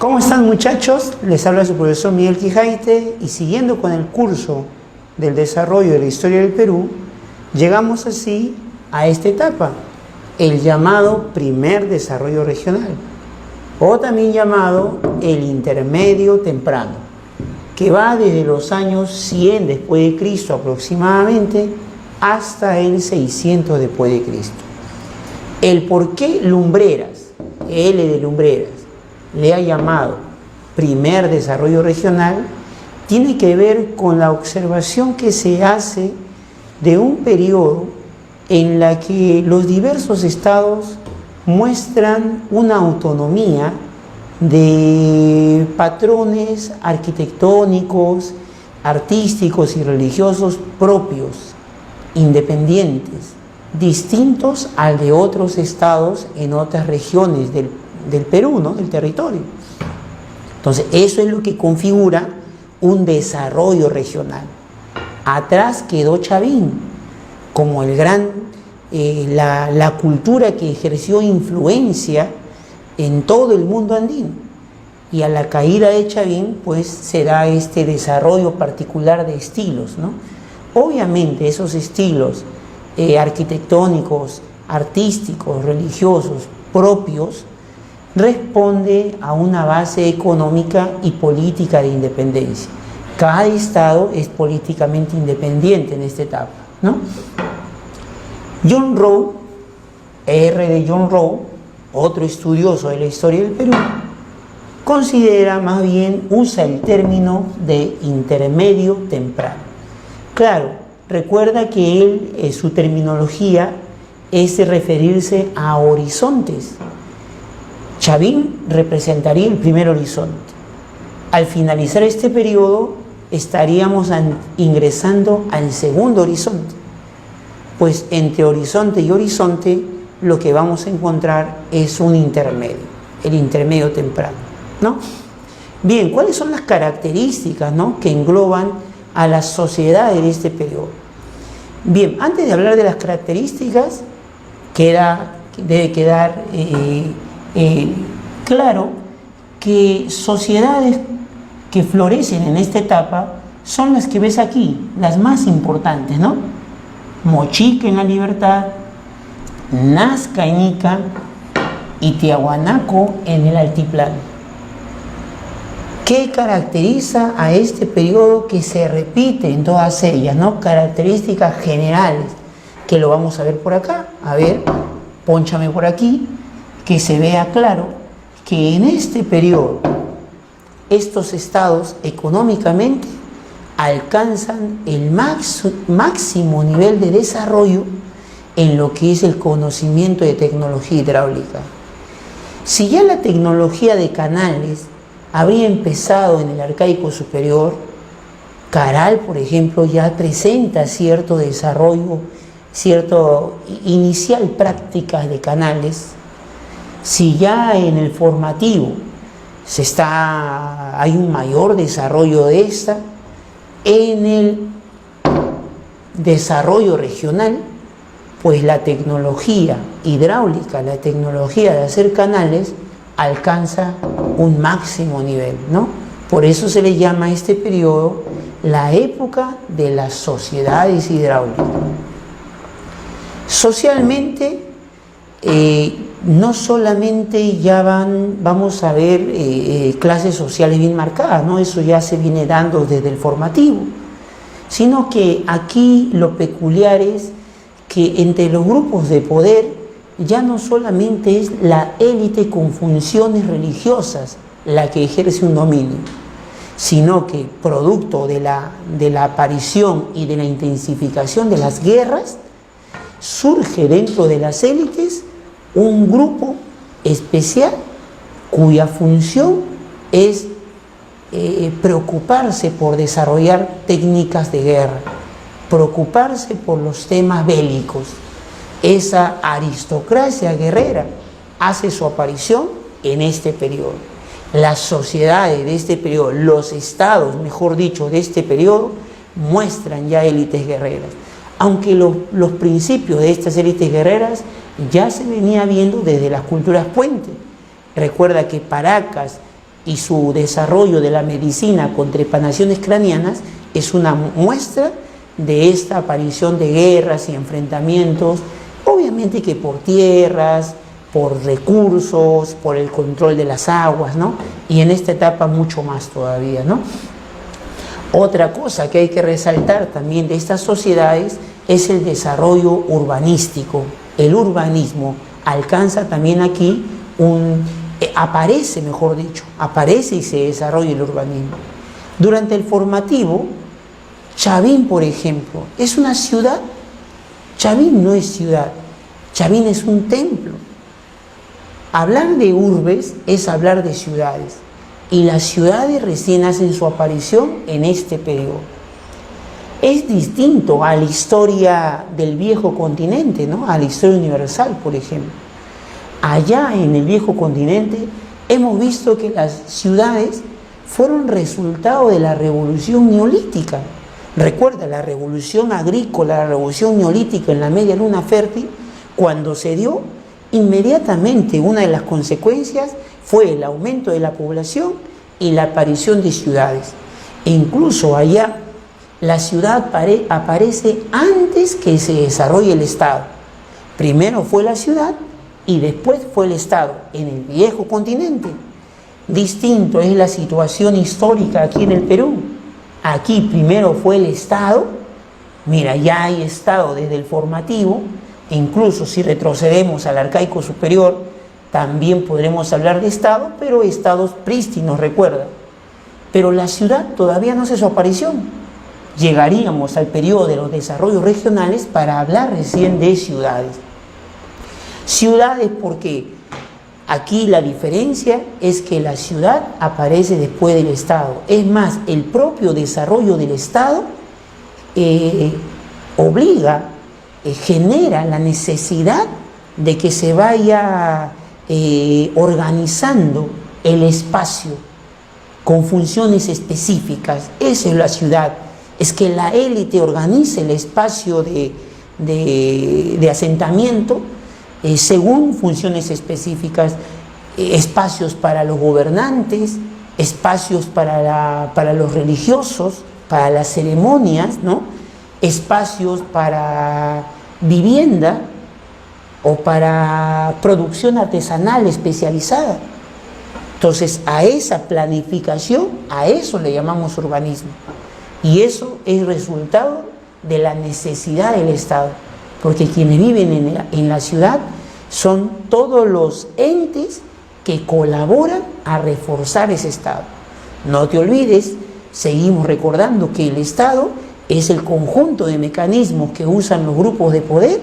¿Cómo están, muchachos? Les habla su profesor Miguel Quijaite y siguiendo con el curso del desarrollo de la historia del Perú, llegamos así a esta etapa, el llamado primer desarrollo regional, o también llamado el intermedio temprano, que va desde los años 100 después de Cristo aproximadamente hasta el 600 después de Cristo. El por qué Lumbreras, L de Lumbreras, le ha llamado primer desarrollo regional, tiene que ver con la observación que se hace de un periodo en la que los diversos estados muestran una autonomía de patrones arquitectónicos, artísticos y religiosos propios, independientes, distintos al de otros estados en otras regiones del Perú, ¿no? Del territorio. Entonces, eso es lo que configura un desarrollo regional. Atrás quedó Chavín como el gran, la cultura que ejerció influencia en todo el mundo andino. Y a la caída de Chavín, pues se da este desarrollo particular de estilos, ¿no? Obviamente esos estilos arquitectónicos, artísticos, religiosos propios, responde a una base económica y política de independencia. Cada estado es políticamente independiente en esta etapa, ¿no? John Rowe, R. de John Rowe, otro estudioso de la historia del Perú, considera, más bien, usa el término de intermedio temprano. Claro, recuerda que él, su terminología es de referirse a horizontes. Chavín representaría el primer horizonte. Al finalizar este periodo, estaríamos ingresando al segundo horizonte. Pues entre horizonte y horizonte, lo que vamos a encontrar es un intermedio, el intermedio temprano, ¿no? Bien, ¿cuáles son las características, ¿no?, que engloban a las sociedades de este periodo? Bien, antes de hablar de las características, debe quedar claro que sociedades que florecen en esta etapa son las que ves aquí, las más importantes, ¿no? Mochica en la Libertad, Nazca en Ica y Tiahuanaco en el Altiplano. ¿Qué caracteriza a este periodo que se repite en todas ellas, ¿no? Características generales, que lo vamos a ver por acá. A ver, pónchame por aquí, que se vea claro que en este periodo estos estados económicamente alcanzan el máximo nivel de desarrollo en lo que es el conocimiento de tecnología hidráulica. Si ya la tecnología de canales habría empezado en el Arcaico Superior, Caral, por ejemplo, ya presenta cierto desarrollo, cierto inicial prácticas de canales. Si ya en el formativo hay un mayor desarrollo de esta, en el desarrollo regional, pues la tecnología hidráulica, la tecnología de hacer canales, alcanza un máximo nivel, ¿no? Por eso se le llama a este periodo la época de las sociedades hidráulicas. Socialmente, no solamente ya vamos a ver clases sociales bien marcadas, ¿no? Eso ya se viene dando desde el formativo, sino que aquí lo peculiar es que entre los grupos de poder ya no solamente es la élite con funciones religiosas la que ejerce un dominio, sino que producto de la aparición y de la intensificación de las guerras, surge dentro de las élites un grupo especial cuya función es preocuparse por desarrollar técnicas de guerra, preocuparse por los temas bélicos. Esa aristocracia guerrera hace su aparición en este periodo. Las sociedades de este periodo, los estados, mejor dicho, de este periodo, muestran ya élites guerreras. Aunque los principios de estas élites guerreras ya se venía viendo desde las culturas puente. Recuerda que Paracas y su desarrollo de la medicina con trepanaciones craneanas es una muestra de esta aparición de guerras y enfrentamientos, obviamente que por tierras, por recursos, por el control de las aguas, ¿no? Y en esta etapa mucho más todavía, ¿no? Otra cosa que hay que resaltar también de estas sociedades es el desarrollo urbanístico. El urbanismo alcanza también aquí aparece, mejor dicho, aparece y se desarrolla el urbanismo. Durante el formativo, Chavín, por ejemplo, ¿es una ciudad? Chavín no es ciudad, Chavín es un templo. Hablar de urbes es hablar de ciudades, y las ciudades recién hacen su aparición en este periodo. Es distinto a la historia del viejo continente, ¿no? A la historia universal, por ejemplo. Allá en el viejo continente hemos visto que las ciudades fueron resultado de la revolución neolítica. Recuerda, la revolución agrícola, la revolución neolítica en la media luna fértil, cuando se dio, inmediatamente una de las consecuencias fue el aumento de la población y la aparición de ciudades. E incluso allá la ciudad aparece antes que se desarrolle el Estado. Primero fue la ciudad y después fue el Estado en el viejo continente. Distinto es la situación histórica aquí en el Perú. Aquí primero fue el Estado. Mira, ya hay Estado desde el formativo. Incluso si retrocedemos al arcaico superior, también podremos hablar de Estado, pero estados prístinos, recuerda. Pero la ciudad todavía no hace su aparición. Llegaríamos al periodo de los desarrollos regionales para hablar recién de ciudades. Ciudades porque aquí la diferencia es que la ciudad aparece después del Estado. Es más, el propio desarrollo del Estado genera la necesidad de que se vaya organizando el espacio con funciones específicas. Esa es la ciudad. Es que la élite organice el espacio de asentamiento según funciones específicas, espacios para los gobernantes, espacios para los religiosos, para las ceremonias, ¿no? Espacios para vivienda o para producción artesanal especializada. Entonces, a esa planificación, a eso le llamamos urbanismo. Y eso es resultado de la necesidad del Estado, porque quienes viven en la ciudad son todos los entes que colaboran a reforzar ese Estado. No te olvides, seguimos recordando que el Estado es el conjunto de mecanismos que usan los grupos de poder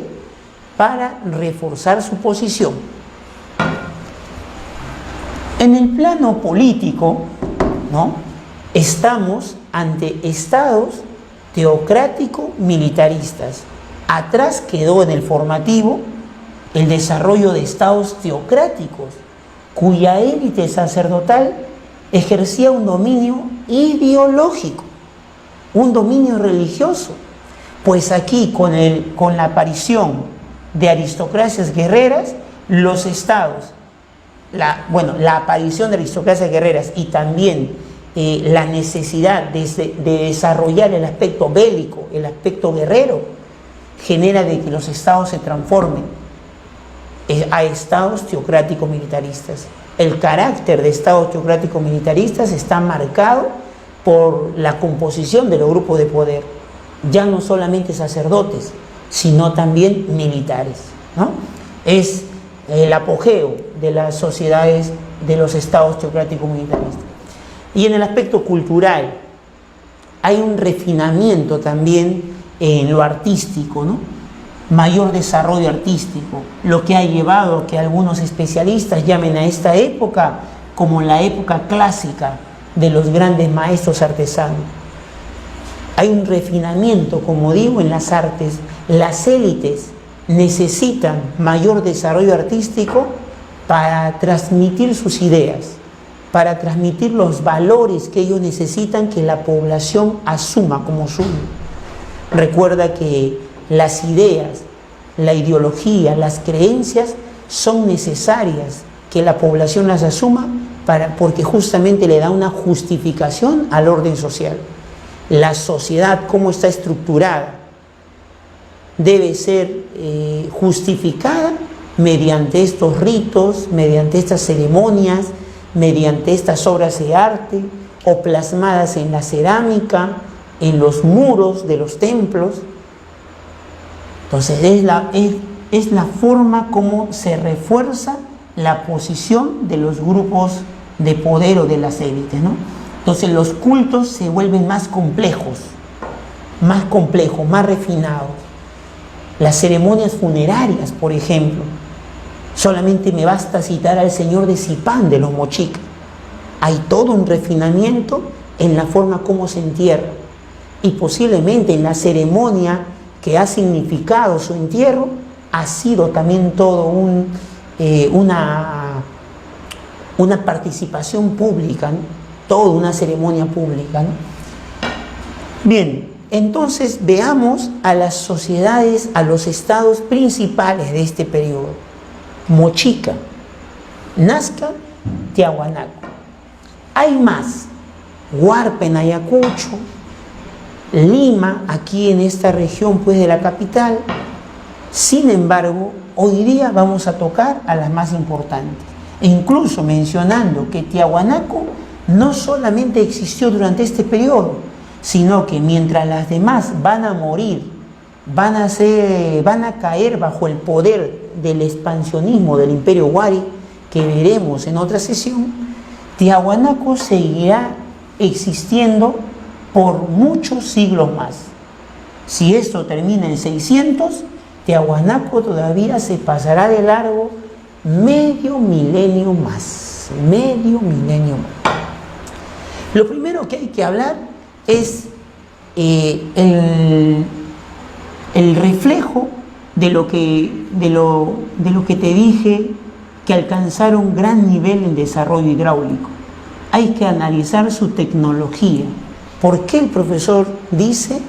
para reforzar su posición. En el plano político, ¿no?, estamos ante estados teocrático-militaristas. Atrás quedó en el formativo el desarrollo de estados teocráticos, cuya élite sacerdotal ejercía un dominio ideológico, un dominio religioso. Pues aquí, con la aparición de aristocracias guerreras, los estados, la aparición de aristocracias guerreras y también la necesidad de desarrollar el aspecto bélico, el aspecto guerrero, genera de que los estados se transformen a estados teocráticos militaristas. El carácter de estados teocráticos militaristas está marcado por la composición de los grupos de poder, ya no solamente sacerdotes, sino también militares, ¿no? Es el apogeo de las sociedades de los estados teocráticos militaristas. Y en el aspecto cultural hay un refinamiento también en lo artístico, ¿no? Mayor desarrollo artístico, lo que ha llevado a que algunos especialistas llamen a esta época como la época clásica de los grandes maestros artesanos. Hay un refinamiento, como digo, en las artes. Las élites necesitan mayor desarrollo artístico para transmitir sus ideas, para transmitir los valores que ellos necesitan que la población asuma como suyo. Recuerda que las ideas, la ideología, las creencias son necesarias que la población las asuma porque justamente le da una justificación al orden social. La sociedad, cómo está estructurada, debe ser justificada mediante estos ritos, mediante estas ceremonias, mediante estas obras de arte o plasmadas en la cerámica, en los muros de los templos. Entonces es la forma como se refuerza la posición de los grupos de poder o de las élites, ¿no? Entonces los cultos se vuelven más complejos, más refinados. Las ceremonias funerarias, por ejemplo, solamente me basta citar al señor de Zipán de los mochicas. Hay todo un refinamiento en la forma como se entierra, y posiblemente en la ceremonia que ha significado su entierro ha sido también todo una participación pública, ¿no? Toda una ceremonia pública, ¿no? Bien, entonces veamos a las sociedades, a los estados principales de este periodo: Mochica, Nazca, Tiahuanaco. Hay más: Huarpe, Ayacucho, Lima, aquí en esta región pues de la capital. Sin embargo, hoy día vamos a tocar a las más importantes, incluso mencionando que Tiahuanaco no solamente existió durante este periodo, sino que mientras las demás van a morir, van a caer bajo el poder del expansionismo del Imperio Wari, que veremos en otra sesión, Tiahuanaco seguirá existiendo por muchos siglos más. Si esto termina en 600, Tiahuanaco todavía se pasará de largo medio milenio más. Lo primero que hay que hablar es el reflejo de lo que te dije, que alcanzaron gran nivel en desarrollo hidráulico. Hay que analizar su tecnología. ¿Por qué el profesor dice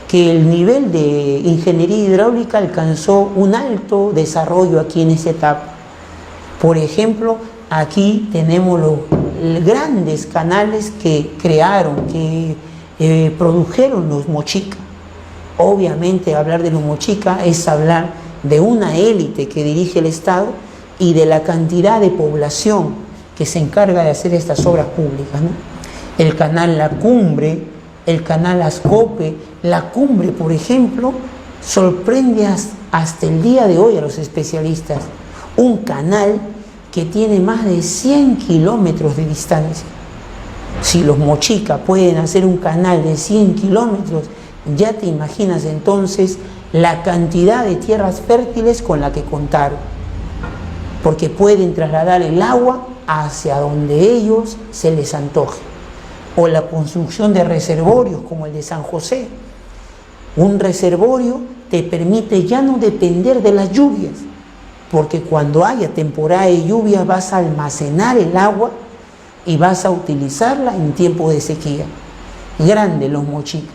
que el nivel de ingeniería hidráulica alcanzó un alto desarrollo aquí en esta etapa? Por ejemplo, aquí tenemos los grandes canales que crearon, que produjeron los mochicas. Obviamente hablar de los mochicas es hablar de una élite que dirige el Estado y de la cantidad de población que se encarga de hacer estas obras públicas, ¿no? El canal La Cumbre, el canal Ascope. La Cumbre, por ejemplo, sorprende hasta el día de hoy a los especialistas. Un canal que tiene más de 100 kilómetros de distancia. Si los mochicas pueden hacer un canal de 100 kilómetros, ya te imaginas entonces la cantidad de tierras fértiles con la que contaron, porque pueden trasladar el agua hacia donde ellos se les antoje. O la construcción de reservorios como el de San José. Un reservorio te permite ya no depender de las lluvias, porque cuando haya temporada de lluvia vas a almacenar el agua y vas a utilizarla en tiempo de sequía. Grande los mochicas.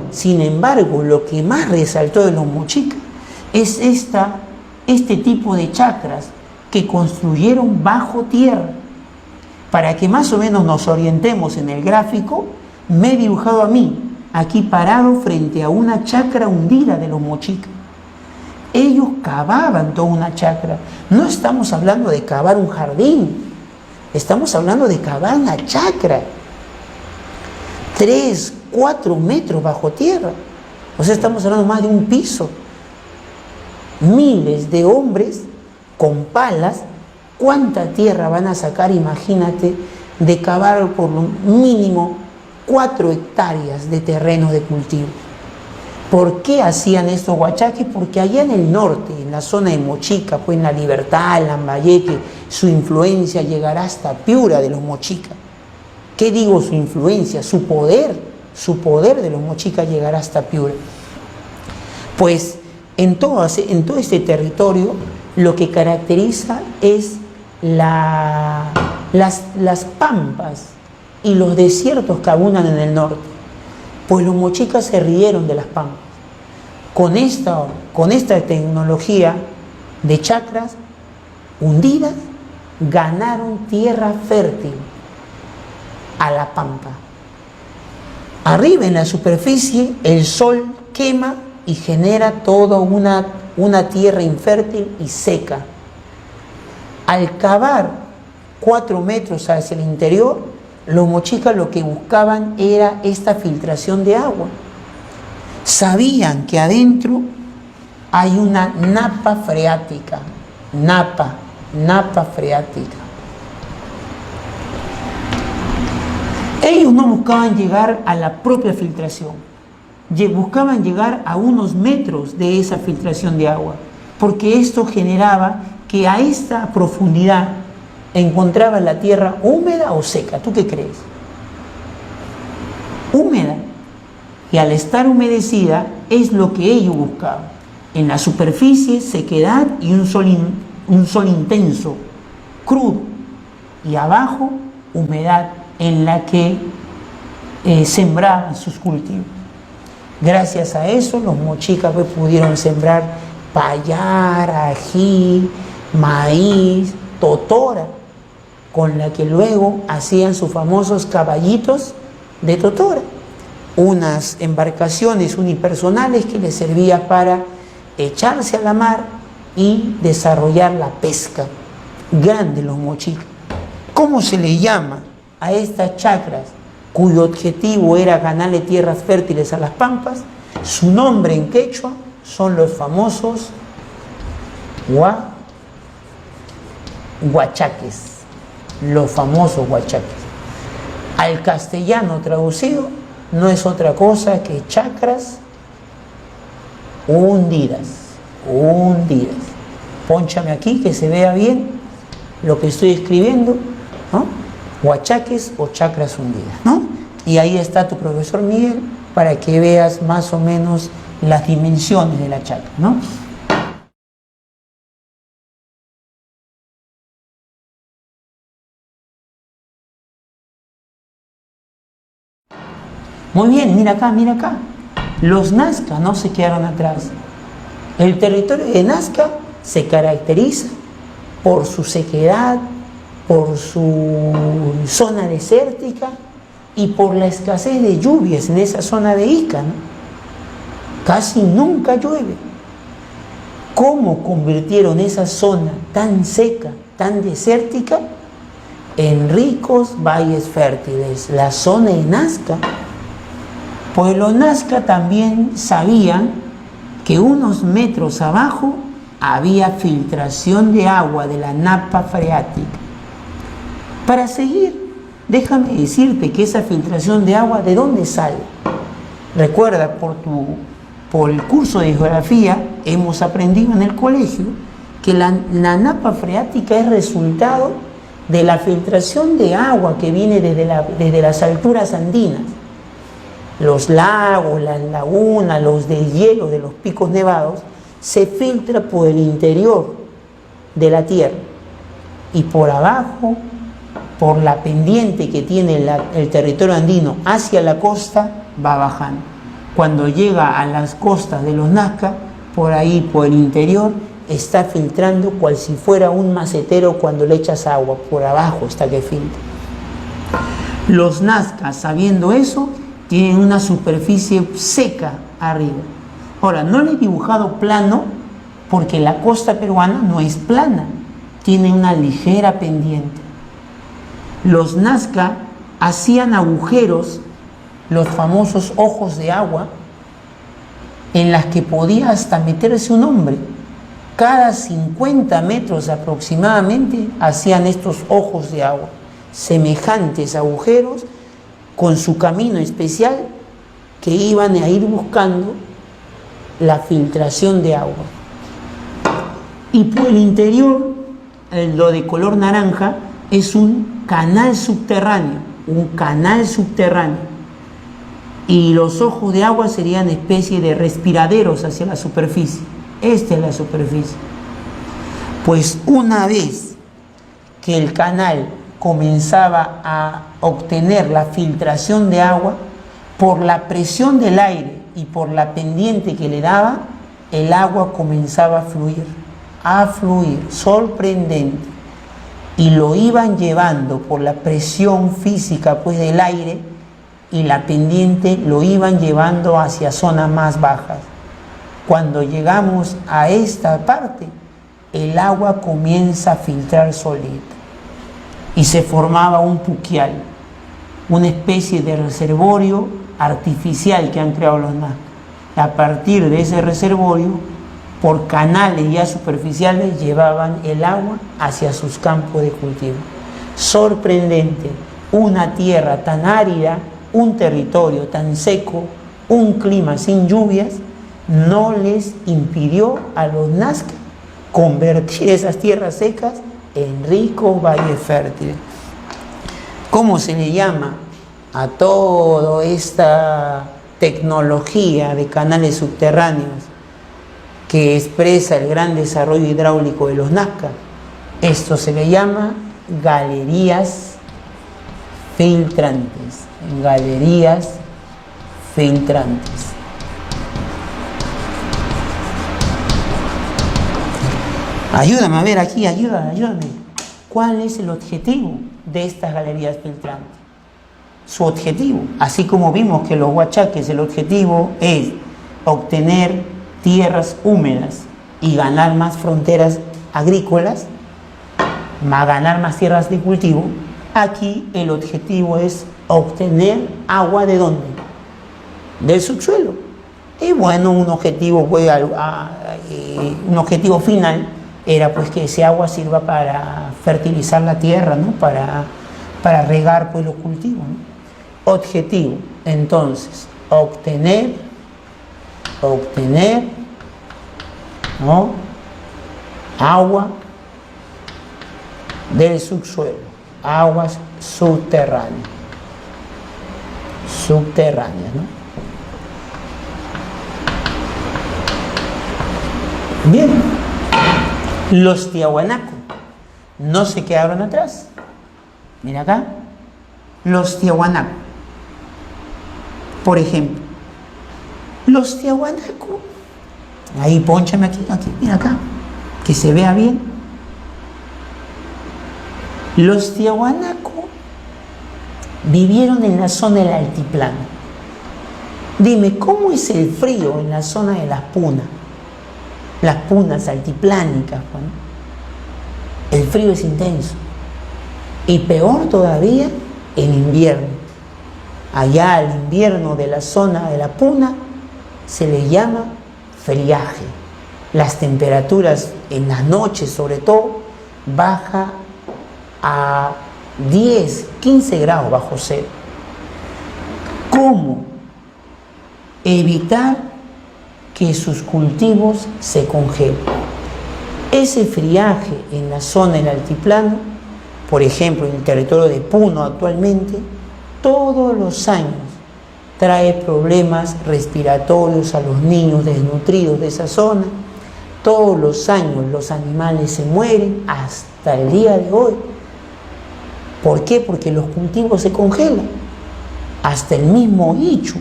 Sin embargo, lo que más resaltó de los mochicas es este tipo de chacras que construyeron bajo tierra. Para que más o menos nos orientemos en el gráfico, me he dibujado a mí, aquí parado frente a una chacra hundida de los mochicas. Ellos cavaban toda una chacra. No estamos hablando de cavar un jardín, estamos hablando de cavar una chacra. 3, 4 metros bajo tierra. O sea, estamos hablando más de un piso. Miles de hombres con palas. ¿Cuánta tierra van a sacar? Imagínate, de cavar por lo mínimo 4 hectáreas de terreno de cultivo. ¿Por qué hacían estos huachaques? Porque allá en el norte, en la zona de Mochica, pues en La Libertad, en Lambayeque, su influencia llegará hasta Piura de los mochicas. ¿Qué digo su influencia? Su poder de los mochicas llegará hasta Piura. Pues en todo este territorio lo que caracteriza es las pampas y los desiertos que abundan en el norte. Pues los mochicas se rieron de las pampas. Con esta tecnología de chacras hundidas, ganaron tierra fértil a la pampa. Arriba en la superficie el sol quema y genera toda una tierra infértil y seca. Al cavar 4 metros hacia el interior, los mochicas lo que buscaban era esta filtración de agua. Sabían que adentro hay una napa freática, napa freática. Ellos no buscaban llegar a la propia filtración, buscaban llegar a unos metros de esa filtración de agua, porque esto generaba que a esta profundidad encontraban la tierra húmeda o seca. ¿Tú qué crees? Húmeda. Y al estar humedecida es lo que ellos buscaban. En la superficie sequedad y un sol intenso, crudo, y abajo humedad en la que sembraban sus cultivos. Gracias a eso los mochicas pues pudieron sembrar payar, ají, maíz, totora, con la que luego hacían sus famosos caballitos de totora, unas embarcaciones unipersonales que les servía para echarse a la mar y desarrollar la pesca. Grandes los mochicas. ¿Cómo se le llama a estas chacras cuyo objetivo era ganarle tierras fértiles a las pampas? Su nombre en quechua son los famosos huachaques, los famosos huachaques. Al castellano traducido no es otra cosa que chacras hundidas. Pónchame aquí que se vea bien lo que estoy escribiendo, ¿no? Huachaques o chacras hundidas, ¿no? Y ahí está tu profesor Miguel para que veas más o menos las dimensiones de la chacra, ¿no? Muy bien, mira acá, mira acá. Los Nazca no se quedaron atrás. El territorio de Nazca se caracteriza por su sequedad, por su zona desértica y por la escasez de lluvias en esa zona de Ica, ¿no? Casi nunca llueve. ¿Cómo convirtieron esa zona tan seca, tan desértica, en ricos valles fértiles? La zona de Nazca. Pues los Nazca también sabían que unos metros abajo había filtración de agua de la napa freática. Para seguir, déjame decirte que esa filtración de agua, ¿de dónde sale? Recuerda, por el curso de geografía, hemos aprendido en el colegio que la napa freática es resultado de la filtración de agua que viene desde las alturas andinas. Los lagos, las lagunas, los deshielos de los picos nevados, se filtra por el interior de la tierra y por abajo, por la pendiente que tiene el territorio andino hacia la costa, va bajando. Cuando llega a las costas de los Nazca, por ahí, por el interior, está filtrando cual si fuera un macetero cuando le echas agua, por abajo está que filtra. Los Nazca, sabiendo eso, tienen una superficie seca arriba. Ahora, no le he dibujado plano porque la costa peruana no es plana, tiene una ligera pendiente. Los Nazca hacían agujeros, los famosos ojos de agua, en las que podía hasta meterse un hombre. Cada 50 metros aproximadamente hacían estos ojos de agua, semejantes agujeros, con su camino especial que iban a ir buscando la filtración de agua. Y por el interior, lo de color naranja, es un canal subterráneo, y los ojos de agua serían especie de respiraderos hacia la superficie. Esta es la superficie. Pues una vez que el canal comenzaba a obtener la filtración de agua, por la presión del aire y por la pendiente que le daba, el agua comenzaba a fluir, sorprendente. y lo iban llevando por la presión física pues del aire, y la pendiente lo iban llevando hacia zonas más bajas. Cuando llegamos a esta parte, el agua comienza a filtrar solita y se formaba un puquial, una especie de reservorio artificial que han creado los nazcas. A partir de ese reservorio, por canales ya superficiales, llevaban el agua hacia sus campos de cultivo. Sorprendente, una tierra tan árida, un territorio tan seco, un clima sin lluvias, no les impidió a los nazcas convertir esas tierras secas en ricos valles fértiles. ¿Cómo se le llama a toda esta tecnología de canales subterráneos que expresa el gran desarrollo hidráulico de los nazcas? Esto se le llama galerías filtrantes. Galerías filtrantes. Ayúdame a ver aquí, ayúdame. ¿Cuál es el objetivo de estas galerías filtrantes? Su objetivo, así como vimos que los huachaques, el objetivo es obtener tierras húmedas y ganar más fronteras agrícolas, ganar más tierras de cultivo. Aquí el objetivo es obtener agua ¿de dónde? Del subsuelo. Y bueno, un objetivo final era pues que ese agua sirva para fertilizar la tierra, ¿no? Para regar pues los cultivos, ¿no? Objetivo, entonces, obtener, ¿no? Agua del subsuelo, aguas subterráneas, ¿no? Bien, los tiahuanacos no se quedaron atrás. Mira acá, los tiahuanacos. Por ejemplo, los tiahuanacos, ahí pónchame aquí, mira acá, que se vea bien. Los tiahuanacos vivieron en la zona del altiplano. Dime, ¿cómo es el frío en la zona de las punas? Las punas altiplánicas, ¿no? El frío es intenso. Y peor todavía, el invierno. Allá al invierno de la zona de la puna se le llama friaje. Las temperaturas en las noches, sobre todo, baja a 10, 15 grados bajo cero. ¿Cómo evitar que sus cultivos se congelen? Ese friaje en la zona del altiplano, por ejemplo en el territorio de Puno actualmente, todos los años trae problemas respiratorios a los niños desnutridos de esa zona. Todos los años los animales se mueren hasta el día de hoy. ¿Por qué? Porque los cultivos se congelan. Hasta el mismo ichu,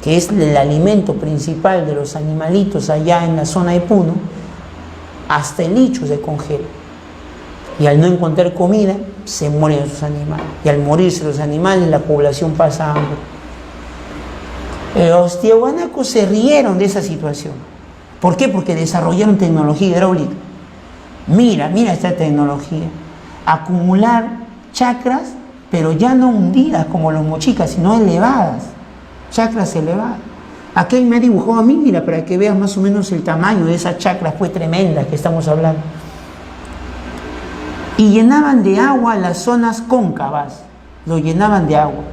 que es el alimento principal de los animalitos allá en la zona de Puno, hasta el ichu se congela. Y al no encontrar comida, se mueren sus animales. Y al morirse los animales, la población pasa hambre. Los tiahuanacos se rieron de esa situación. ¿Por qué? Porque desarrollaron tecnología hidráulica. Mira esta tecnología. Acumular chacras, pero ya no hundidas como los mochicas, sino elevadas. Chacras elevadas. Aquí me ha dibujado a mí, mira, para que veas más o menos el tamaño de esas chacras, pues tremendas que estamos hablando. Y llenaban de agua las zonas cóncavas, lo llenaban de agua.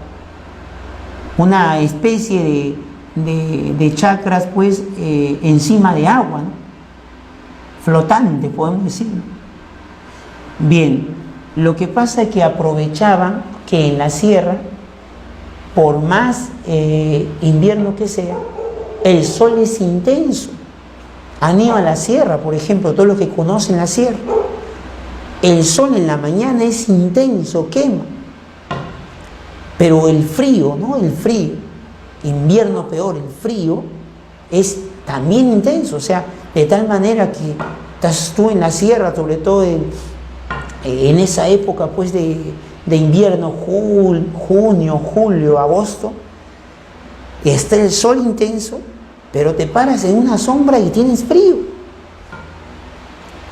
Una especie de chacras, pues, encima de agua, ¿no? Flotante, podemos decirlo. Bien, lo que pasa es que aprovechaban que en la sierra, por más invierno que sea, el sol es intenso. Anima la sierra, por ejemplo, todos los que conocen la sierra. El sol en la mañana es intenso, quema. Pero el frío, ¿no? El frío, invierno peor, el frío es también intenso. O sea, de tal manera que estás tú en la sierra, sobre todo en esa época pues de invierno, junio, julio, agosto, está el sol intenso, pero te paras en una sombra y tienes frío.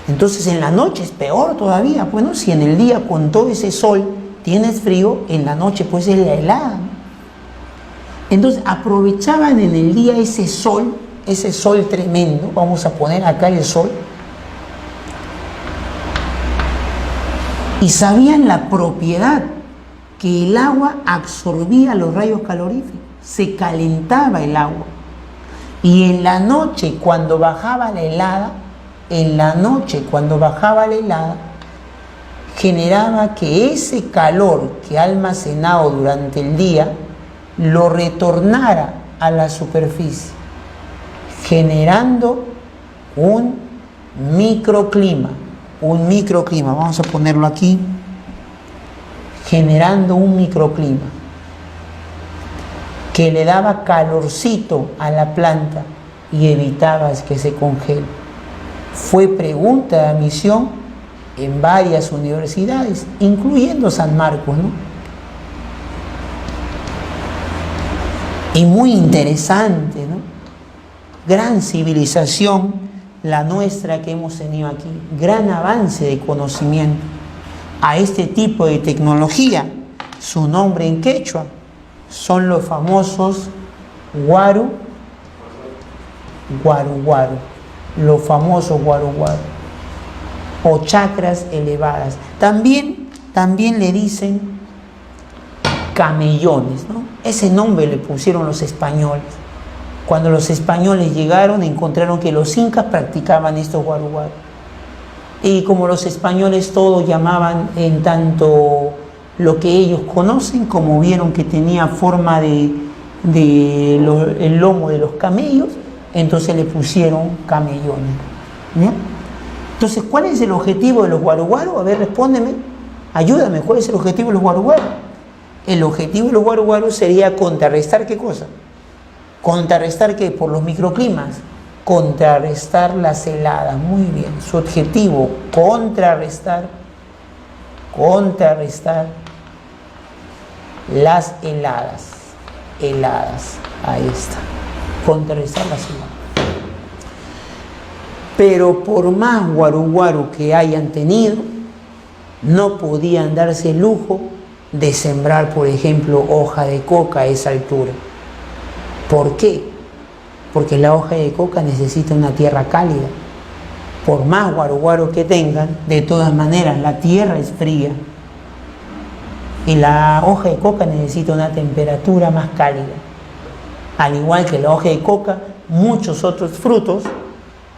Entonces en la noche es peor todavía, pues, ¿no? Si en el día con todo ese sol tienes frío, en la noche pues es la helada. Entonces aprovechaban en el día ese sol tremendo, vamos a poner acá el sol, y sabían la propiedad que el agua absorbía los rayos caloríficos, se calentaba el agua. Y en la noche cuando bajaba la helada, generaba que ese calor que ha almacenado durante el día lo retornara a la superficie, generando un microclima, vamos a ponerlo aquí, generando un microclima que le daba calorcito a la planta y evitaba que se congele. Fue pregunta de admisión en varias universidades, incluyendo San Marcos, ¿no? Y muy interesante, ¿no? Gran civilización la nuestra que hemos tenido aquí, gran avance de conocimiento a este tipo de tecnología. Su nombre en quechua son los famosos guaru, los famosos guaru o chakras elevadas. También le dicen camellones, ¿no? Ese nombre le pusieron los españoles. Cuando los españoles llegaron, encontraron que los incas practicaban estos guaru. Y como los españoles todo llamaban en tanto lo que ellos conocen, como vieron que tenía forma el lomo de los camellos, entonces le pusieron camellones. ¿Bien? Entonces, ¿cuál es el objetivo de los guaru? A ver, respóndeme, ayúdame, ¿cuál es el objetivo de los guaru? El objetivo de los guaru sería contrarrestar, ¿qué cosa? ¿Contrarrestar qué? Por los microclimas. Contrarrestar las heladas. Muy bien. Su objetivo, contrarrestar las heladas. Ahí está. Contrarrestar las heladas. Pero por más guaru que hayan tenido, no podían darse el lujo de sembrar, por ejemplo, hoja de coca a esa altura. ¿Por qué? Porque la hoja de coca necesita una tierra cálida. Por más guaru que tengan, de todas maneras la tierra es fría. Y la hoja de coca necesita una temperatura más cálida. Al igual que la hoja de coca, muchos otros frutos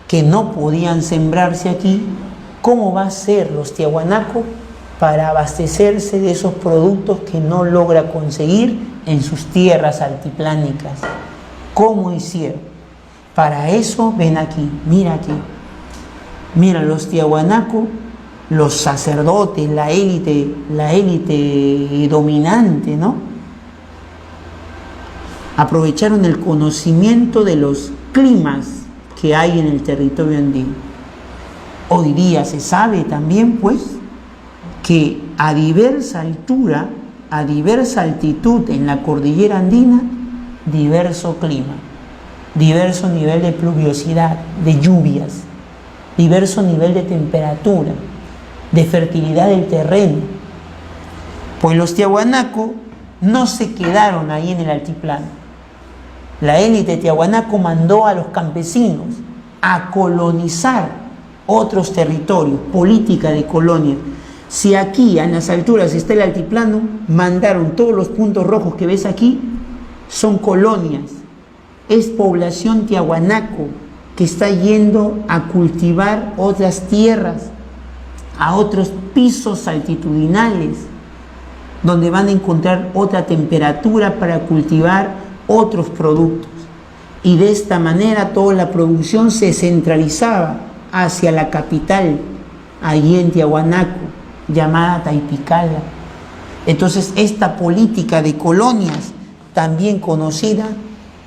que no podían sembrarse aquí, ¿cómo va a ser los tiahuanacos para abastecerse de esos productos que no logra conseguir en sus tierras altiplánicas? ¿Cómo hicieron? Para eso, ven aquí, mira los tiahuanacos, los sacerdotes, la élite dominante, ¿no? Aprovecharon el conocimiento de los climas que hay en el territorio andino. Hoy día se sabe también, pues, que a diversa altura, a diversa altitud en la cordillera andina, diverso clima, diverso nivel de pluviosidad, de lluvias, diverso nivel de temperatura, de fertilidad del terreno. Pues los tiahuanacos no se quedaron ahí en el altiplano. La élite tiahuanaco mandó a los campesinos a colonizar otros territorios, política de colonia. Si aquí en las alturas está el altiplano, mandaron todos los puntos rojos que ves aquí, son colonias, es población tiahuanaco que está yendo a cultivar otras tierras, a otros pisos altitudinales, donde van a encontrar otra temperatura para cultivar otros productos. Y de esta manera toda la producción se centralizaba hacia la capital, allí en Tiahuanaco, llamada Taipicala. Entonces esta política de colonias, también conocida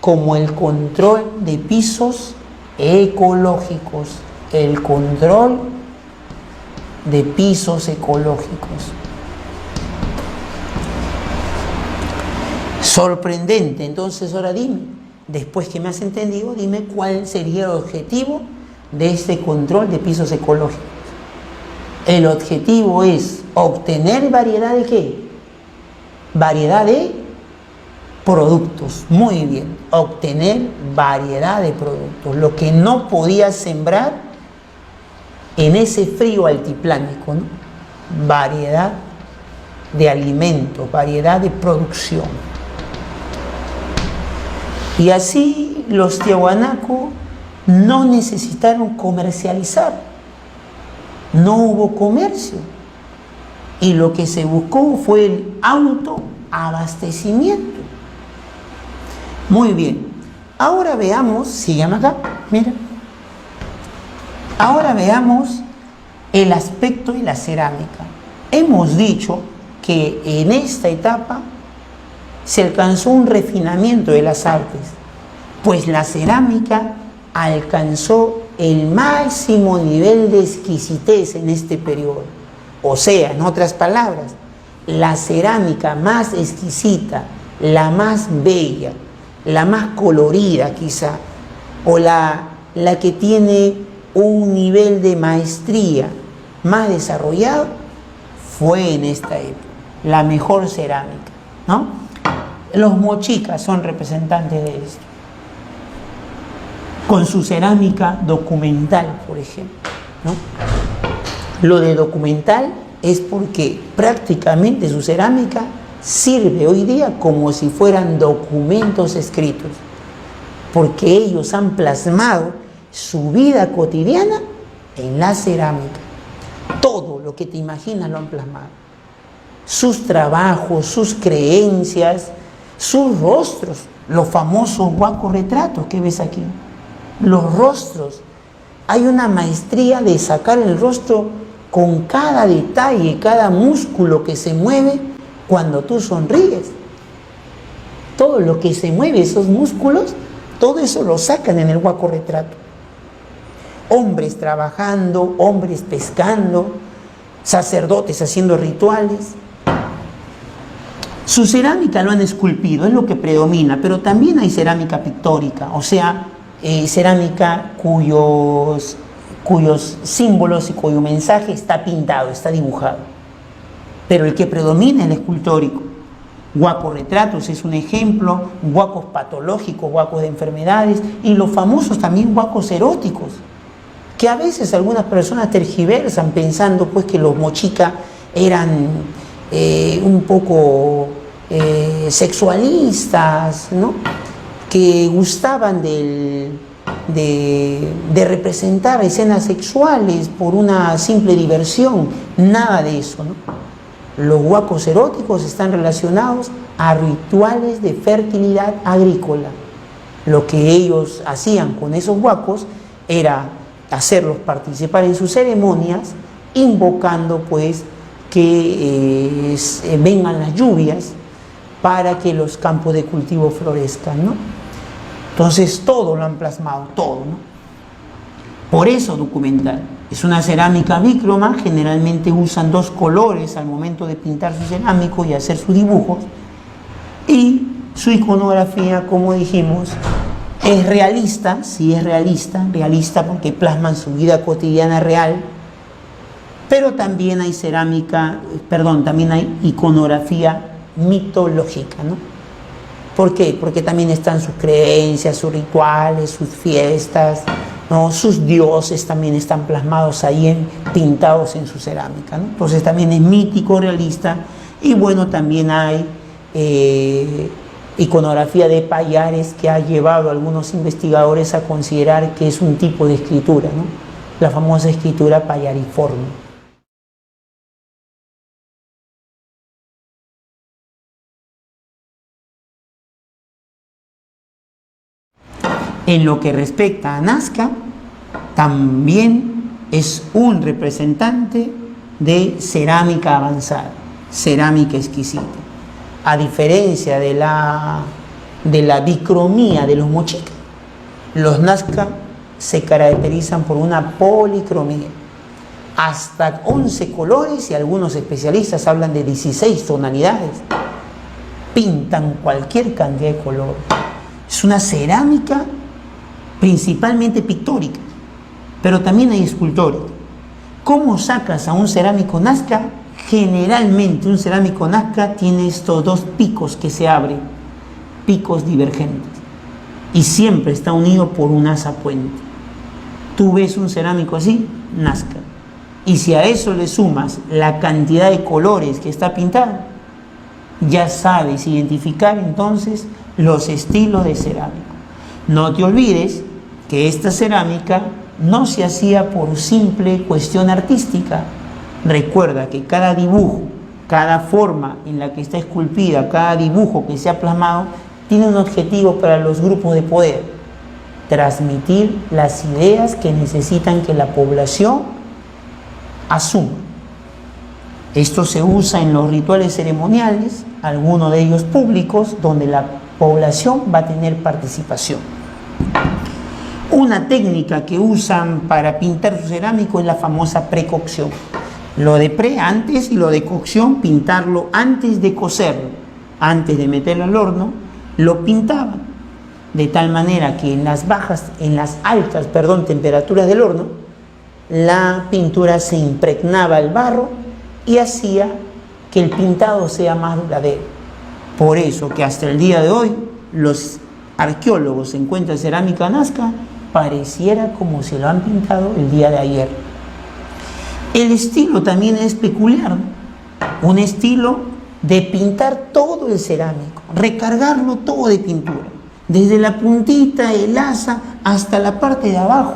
como el control de pisos ecológicos, el control de pisos ecológicos. Sorprendente. Entonces ahora dime, después que me has entendido, dime cuál sería el objetivo de este control de pisos ecológicos. El objetivo es obtener variedad de ¿qué? Variedad de productos. Muy bien, obtener variedad de productos. Lo que no podías sembrar en ese frío altiplánico, ¿no? Variedad de alimentos, variedad de producción. Y así los tiahuanaco no necesitaron comercializar, no hubo comercio, y lo que se buscó fue el autoabastecimiento. Muy bien, ahora veamos, síganme acá, mira, ahora veamos el aspecto de la cerámica. Hemos dicho que en esta etapa se alcanzó un refinamiento de las artes, pues la cerámica alcanzó el máximo nivel de exquisitez en este periodo. O sea, en otras palabras, la cerámica más exquisita, la más bella, la más colorida quizá, o la que tiene un nivel de maestría más desarrollado, fue en esta época, la mejor cerámica, ¿no? Los mochicas son representantes de esto, con su cerámica documental, por ejemplo, ¿no? Lo de documental es porque prácticamente su cerámica sirve hoy día como si fueran documentos escritos, porque ellos han plasmado su vida cotidiana en la cerámica. Todo lo que te imaginas lo han plasmado. Sus trabajos, sus creencias, sus rostros, los famosos huacos retratos que ves aquí. Los rostros. Hay una maestría de sacar el rostro con cada detalle, cada músculo que se mueve cuando tú sonríes. Todo lo que se mueve, esos músculos, todo eso lo sacan en el huaco retrato. Hombres trabajando, hombres pescando, sacerdotes haciendo rituales. Su cerámica lo han esculpido, es lo que predomina, pero también hay cerámica pictórica, o sea, cerámica cuyos símbolos y cuyo mensaje está pintado, está dibujado. Pero el que predomina es el escultórico. Huacos retratos es un ejemplo, huacos patológicos, huacos de enfermedades, y los famosos también huacos eróticos, que a veces algunas personas tergiversan pensando pues que los mochicas eran un poco sexualistas, ¿no? Que gustaban de representar escenas sexuales por una simple diversión. Nada de eso, ¿no? Los huacos eróticos están relacionados a rituales de fertilidad agrícola. Lo que ellos hacían con esos huacos era hacerlos participar en sus ceremonias, invocando pues que vengan las lluvias para que los campos de cultivo florezcan, ¿no? Entonces todo lo han plasmado, todo, ¿no? Por eso documental. Es una cerámica bícroma, generalmente usan dos colores al momento de pintar su cerámico y hacer sus dibujos, y su iconografía, como dijimos, es realista, sí es realista porque plasman su vida cotidiana real, pero también hay también hay iconografía mitológica, ¿no? ¿Por qué? Porque también están sus creencias, sus rituales, sus fiestas, ¿no? Sus dioses también están plasmados ahí, pintados en su cerámica, ¿no? Entonces también es mítico, realista, y bueno, también hay iconografía de payares que ha llevado a algunos investigadores a considerar que es un tipo de escritura, ¿no? La famosa escritura payariforme. En lo que respecta a Nazca, también es un representante de cerámica avanzada, cerámica exquisita. A diferencia de la bicromía de los mochicas, los Nazca se caracterizan por una policromía. hasta 11 colores y algunos especialistas hablan de 16 tonalidades. Pintan cualquier cantidad de color. Es una cerámica principalmente pictórica, pero también hay escultórica. ¿Cómo sacas a un cerámico Nazca? Generalmente un cerámico Nazca tiene estos dos picos que se abren, picos divergentes, y siempre está unido por un asa puente. Tú ves un cerámico así, Nazca, y si a eso le sumas la cantidad de colores que está pintado, ya sabes identificar entonces los estilos de cerámica. No te olvides que esta cerámica no se hacía por simple cuestión artística. Recuerda que cada dibujo, cada forma en la que está esculpida, cada dibujo que se ha plasmado, tiene un objetivo para los grupos de poder: transmitir las ideas que necesitan que la población asuma. Esto se usa en los rituales ceremoniales, algunos de ellos públicos, donde la población va a tener participación. Una técnica que usan para pintar su cerámico es la famosa precocción. Lo de pre antes y lo de cocción, pintarlo antes de cocerlo, antes de meterlo al horno, lo pintaban de tal manera que en las altas temperaturas del horno, la pintura se impregnaba al barro y hacía que el pintado sea más duradero. Por eso que hasta el día de hoy los arqueólogos encuentran cerámica Nazca, pareciera como si lo han pintado el día de ayer. El estilo también es peculiar, ¿no? Un estilo de pintar todo el cerámico, recargarlo todo de pintura, desde la puntita, el asa, hasta la parte de abajo.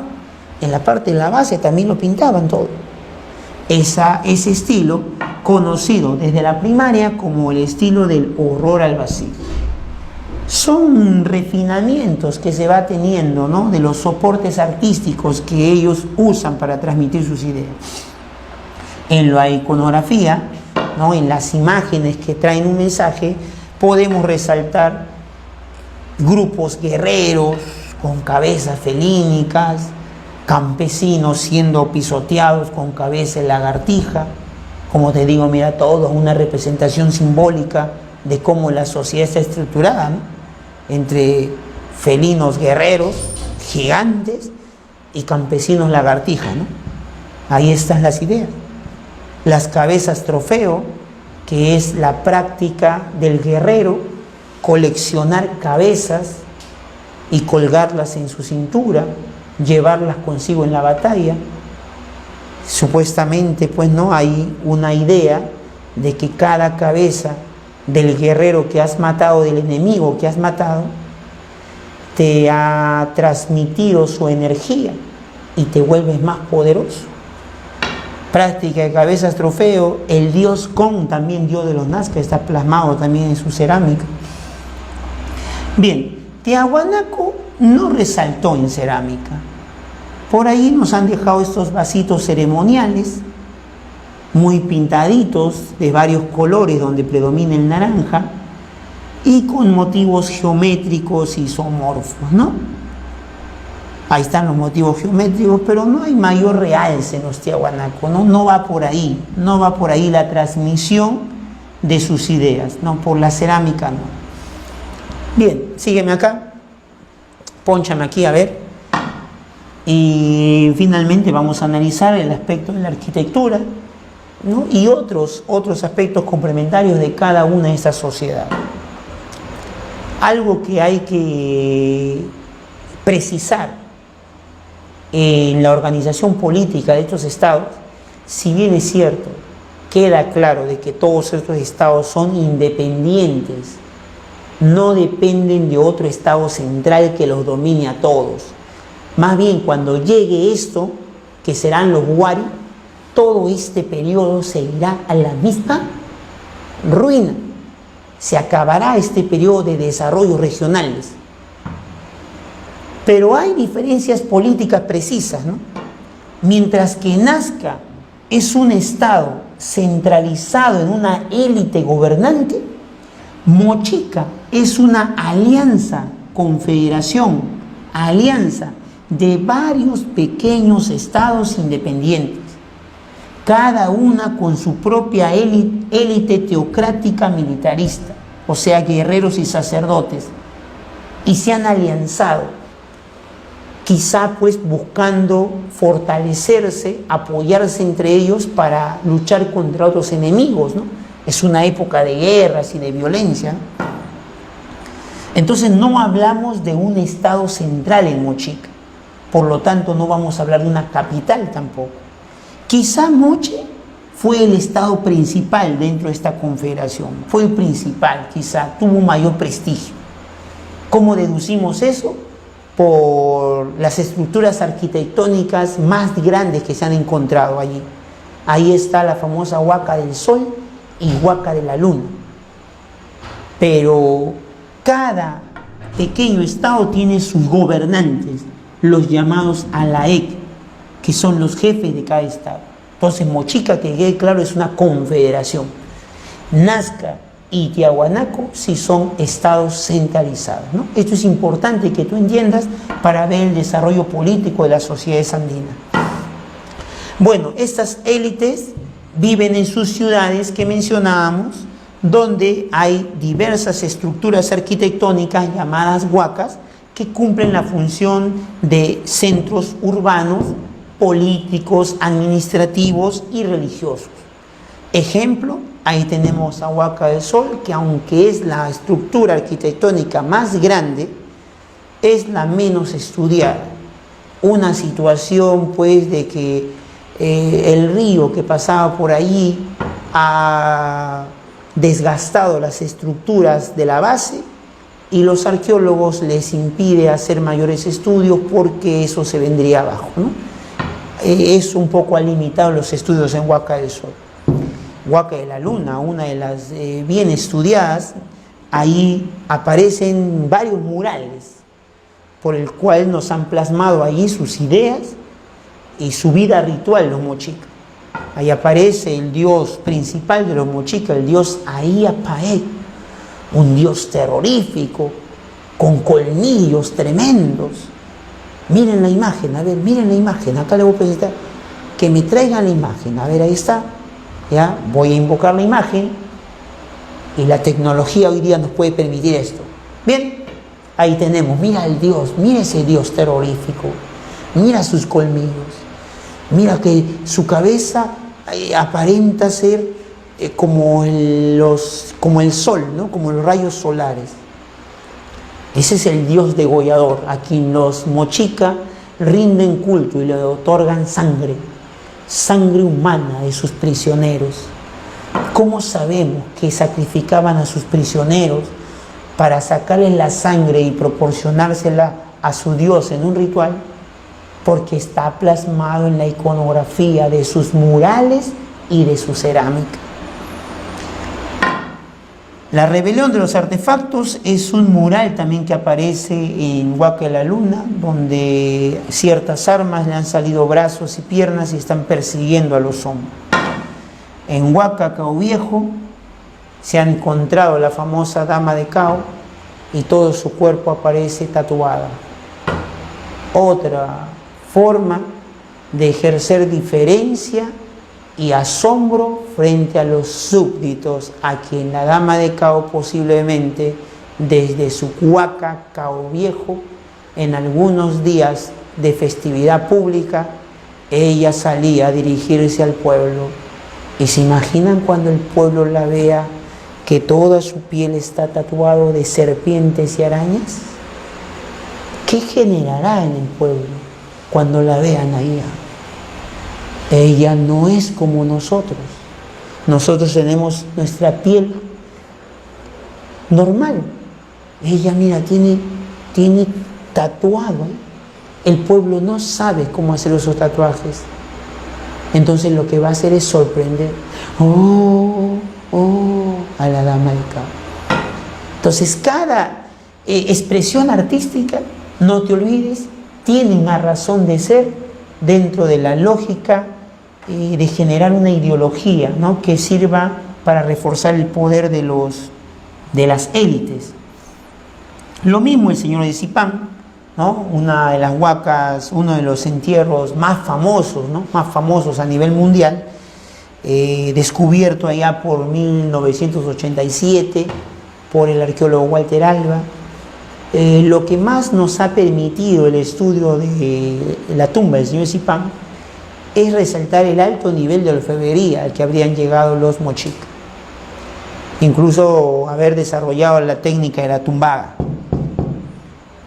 En la parte de la base también lo pintaban todo. Ese estilo, conocido desde la primaria como el estilo del horror al vacío. Son refinamientos que se va teniendo, ¿no?, de los soportes artísticos que ellos usan para transmitir sus ideas. En la iconografía, ¿no?, en las imágenes que traen un mensaje, podemos resaltar grupos guerreros con cabezas felínicas, campesinos siendo pisoteados con cabeza de lagartija. Como te digo, mira, todo una representación simbólica de cómo la sociedad está estructurada, ¿no?, entre felinos guerreros, gigantes, y campesinos lagartija, ¿no? Ahí están las ideas. Las cabezas trofeo, que es la práctica del guerrero, coleccionar cabezas y colgarlas en su cintura, llevarlas consigo en la batalla. Supuestamente, pues, no hay una idea de que cada cabeza del guerrero que has matado, del enemigo que has matado, te ha transmitido su energía y te vuelves más poderoso. Práctica de cabezas trofeo. El dios Kon, también dios de los Nazca, está plasmado también en su cerámica. Bien, Tiahuanaco no resaltó en cerámica. Por ahí nos han dejado estos vasitos ceremoniales, muy pintaditos, de varios colores, donde predomina el naranja, y con motivos geométricos y isomorfos, ¿no? Ahí están los motivos geométricos, pero no hay mayor realce en los Tiahuanaco, ¿no? No va por ahí, no va por ahí la transmisión de sus ideas, no, por la cerámica no. Bien, sígueme acá, pónchame aquí a ver, y finalmente vamos a analizar el aspecto de la arquitectura, ¿no?, y otros aspectos complementarios de cada una de estas sociedades. Algo que hay que precisar en la organización política de estos estados, si bien es cierto, queda claro de que todos estos estados son independientes, no dependen de otro estado central que los domine a todos. Más bien, cuando llegue esto, que serán los Wari, todo este periodo se irá a la misma ruina. Se acabará este periodo de desarrollo regionales. Pero hay diferencias políticas precisas, ¿no? Mientras que Nazca es un estado centralizado en una élite gobernante, Mochica es una alianza, confederación, alianza de varios pequeños estados independientes. cada una con su propia élite teocrática militarista, o sea, guerreros y sacerdotes, y se han alianzado, quizá pues buscando fortalecerse, apoyarse entre ellos para luchar contra otros enemigos, ¿no? Es una época de guerras y de violencia. Entonces no hablamos de un estado central en Mochica, por lo tanto no vamos a hablar de una capital tampoco. Quizá Moche fue el estado principal dentro de esta confederación, fue el principal, quizá tuvo mayor prestigio. ¿Cómo deducimos eso? Por las estructuras arquitectónicas más grandes que se han encontrado allí. Ahí está la famosa Huaca del Sol y Huaca de la Luna. Pero cada pequeño estado tiene sus gobernantes, los llamados alaec, que son los jefes de cada estado. Entonces Mochica, que quede claro, es una confederación. Nazca y Tiahuanaco sí son estados centralizados, ¿no? Esto es importante que tú entiendas para ver el desarrollo político de las sociedades andinas. Bueno, estas élites viven en sus ciudades que mencionábamos, donde hay diversas estructuras arquitectónicas llamadas huacas que cumplen la función de centros urbanos, políticos, administrativos y religiosos. Ejemplo, ahí tenemos a Huaca del Sol, que aunque es la estructura arquitectónica más grande, es la menos estudiada. Una situación pues de que el río que pasaba por allí ha desgastado las estructuras de la base y los arqueólogos les impide hacer mayores estudios porque eso se vendría abajo, ¿no? Es un poco limitado los estudios en Huaca del Sol. Huaca de la Luna, una de las bien estudiadas, ahí aparecen varios murales por el cual nos han plasmado allí sus ideas y su vida ritual los mochicas. Ahí aparece el dios principal de los mochicas, el dios Aiapaec, un dios terrorífico, con colmillos tremendos. Miren la imagen, a ver, miren la imagen, acá le voy a presentar, que me traigan la imagen, a ver, ahí está, ya, voy a invocar la imagen, y la tecnología hoy día nos puede permitir esto. Bien, ahí tenemos, mira el dios, mira ese dios terrorífico, mira sus colmillos, mira que su cabeza aparenta ser como el sol, ¿no? Como los rayos solares. Ese es el dios degollador, a quien los mochica rinden culto y le otorgan sangre humana de sus prisioneros. ¿Cómo sabemos que sacrificaban a sus prisioneros para sacarles la sangre y proporcionársela a su dios en un ritual? Porque está plasmado en la iconografía de sus murales y de su cerámica. La rebelión de los artefactos es un mural también que aparece en Huaca de la Luna, donde ciertas armas le han salido brazos y piernas y están persiguiendo a los hombres. En Huaca, Cao Viejo, se ha encontrado la famosa dama de Cao y todo su cuerpo aparece tatuada. Otra forma de ejercer diferencia y asombro frente a los súbditos, a quien la dama de Cao posiblemente desde su Huaca, Cao Viejo, en algunos días de festividad pública, ella salía a dirigirse al pueblo. ¿Y se imaginan cuando el pueblo la vea que toda su piel está tatuado de serpientes y arañas? ¿Qué generará en el pueblo cuando la vean ahí? Ella no es como nosotros. Nosotros tenemos nuestra piel normal. Ella, mira, tiene tatuado. El pueblo no sabe cómo hacer esos tatuajes. Entonces lo que va a hacer es sorprender. A la dama de Cao. Entonces cada expresión artística, no te olvides, tiene una razón de ser dentro de la lógica de generar una ideología, ¿no?, que sirva para reforzar el poder de las élites. Lo mismo el señor de Zipán, ¿no?, una de las huacas, uno de los entierros más famosos, ¿no?, más famosos a nivel mundial, descubierto allá por 1987 por el arqueólogo Walter Alba. Lo que más nos ha permitido el estudio de la tumba del señor Zipán es resaltar el alto nivel de orfebrería al que habrían llegado los mochicas. Incluso haber desarrollado la técnica de la tumbaga.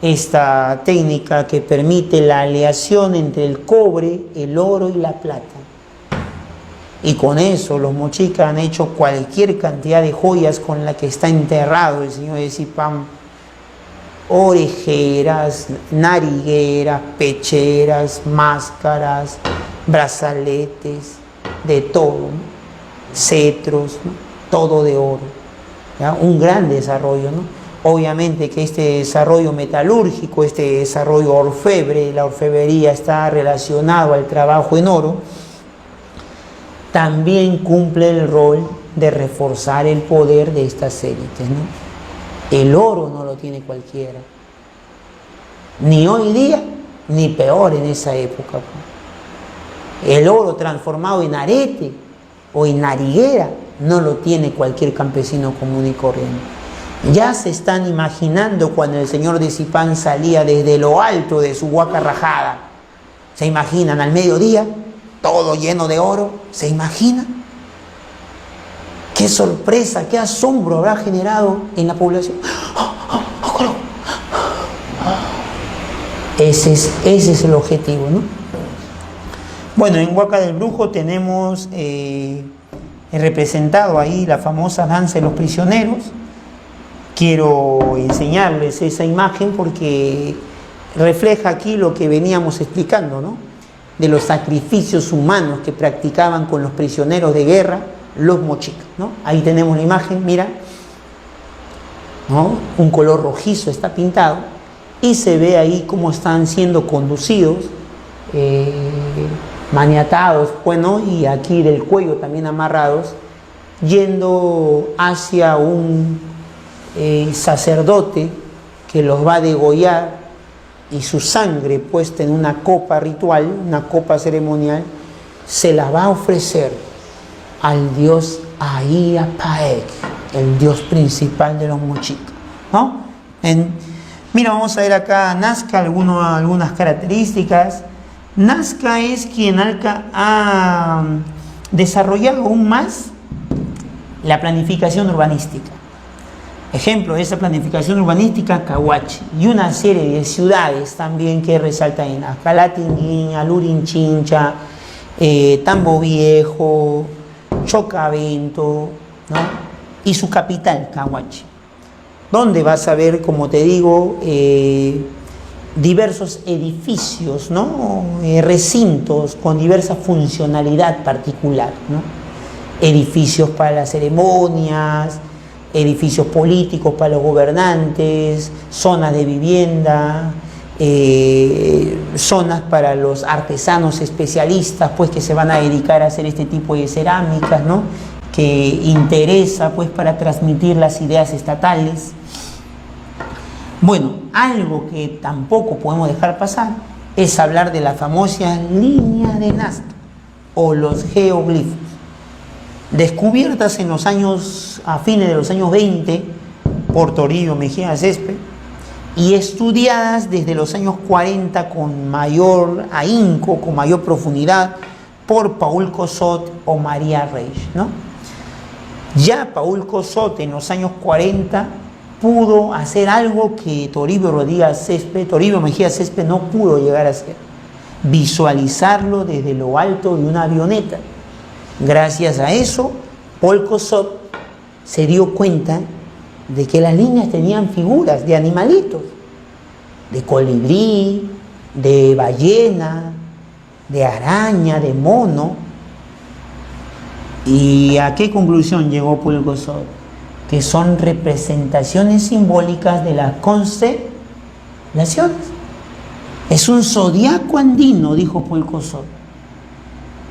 Esta técnica que permite la aleación entre el cobre, el oro y la plata. Y con eso los mochicas han hecho cualquier cantidad de joyas con la que está enterrado el señor de Zipán. Orejeras, narigueras, pecheras, máscaras, brazaletes, de todo, ¿no? Cetros, ¿no? Todo de oro, ¿ya? Un gran desarrollo, ¿no? Obviamente que este desarrollo metalúrgico, este desarrollo orfebre, la orfebrería está relacionado al trabajo en oro, también cumple el rol de reforzar el poder de estas élites, ¿no? El oro no lo tiene cualquiera, ni hoy día, ni peor en esa época. El oro transformado en arete o en nariguera no lo tiene cualquier campesino común y corriente. Ya se están imaginando cuando el señor de Zipán salía desde lo alto de su huaca rajada. ¿Se imaginan al mediodía? Todo lleno de oro. ¿Se imaginan? Qué sorpresa, qué asombro habrá generado en la población. Ese es el objetivo, ¿no? Bueno, en Huaca del Brujo tenemos representado ahí la famosa danza de los prisioneros. Quiero enseñarles esa imagen porque refleja aquí lo que veníamos explicando, ¿no? De los sacrificios humanos que practicaban con los prisioneros de guerra los mochicas, ¿no? Ahí tenemos la imagen, mira, ¿no? Un color rojizo está pintado y se ve ahí cómo están siendo conducidos, maniatados, bueno, y aquí del cuello también amarrados, yendo hacia un sacerdote que los va a degollar y su sangre puesta en una copa ritual, una copa ceremonial, se la va a ofrecer al dios Ahia Paek, el dios principal de los mochicas, ¿no? Mira, vamos a ver acá Nazca, algunas características. Nazca es quien ha desarrollado aún más la planificación urbanística. Ejemplo de esa planificación urbanística, Cahuachi, y una serie de ciudades también que resaltan en Nazca: Latinguín, Lurin-Chincha, Tambo Viejo, Chocavento, ¿no? Y su capital, Cahuachi, donde vas a ver, como te digo, diversos edificios, ¿no? Recintos con diversa funcionalidad particular, ¿no? Edificios para las ceremonias, edificios políticos para los gobernantes, zonas de vivienda, zonas para los artesanos especialistas, pues, que se van a dedicar a hacer este tipo de cerámicas, ¿no? Que interesa, pues, para transmitir las ideas estatales. Bueno, algo que tampoco podemos dejar pasar es hablar de la famosa línea de Nazca o los geoglifos, descubiertas en los años, a fines de los años 20 por Toribio Mejía Césped y estudiadas desde los años 40 con mayor ahínco, con mayor profundidad por Paul Cosot o María Reich, ¿no? Ya Paul Cosot en los años 40 pudo hacer algo que Toribio Mejía Césped no pudo llegar a hacer: visualizarlo desde lo alto de una avioneta. Gracias a eso, Paul Cosot se dio cuenta de que las líneas tenían figuras de animalitos, de colibrí, de ballena, de araña, de mono. ¿Y a qué conclusión llegó Paul Cosot? Que son representaciones simbólicas de las constelaciones. Es un zodiaco andino, dijo Paul Cosot.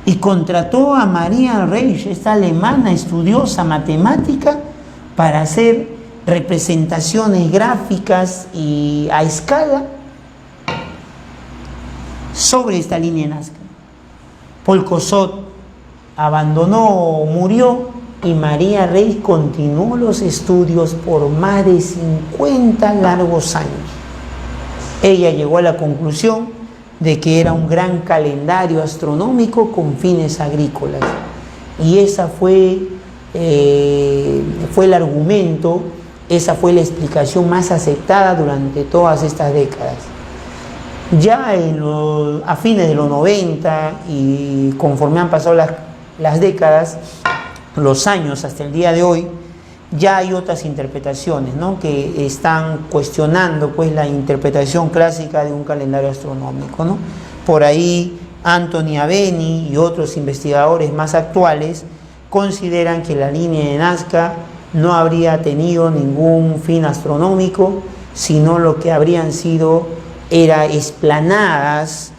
Y contrató a María Reich, esta alemana estudiosa matemática, para hacer representaciones gráficas y a escala sobre esta línea de Nazca. Paul Cosot abandonó, murió, y María Rey continuó los estudios por más de 50 largos años. Ella llegó a la conclusión de que era un gran calendario astronómico con fines agrícolas. Y esa fue el argumento, esa fue la explicación más aceptada durante todas estas décadas. Ya a fines de los 90 y conforme han pasado las décadas, los años hasta el día de hoy, ya hay otras interpretaciones, ¿no?, que están cuestionando pues la interpretación clásica de un calendario astronómico, ¿no? Por ahí Anthony Aveni y otros investigadores más actuales consideran que la línea de Nazca no habría tenido ningún fin astronómico, sino lo que habrían sido era explanadas,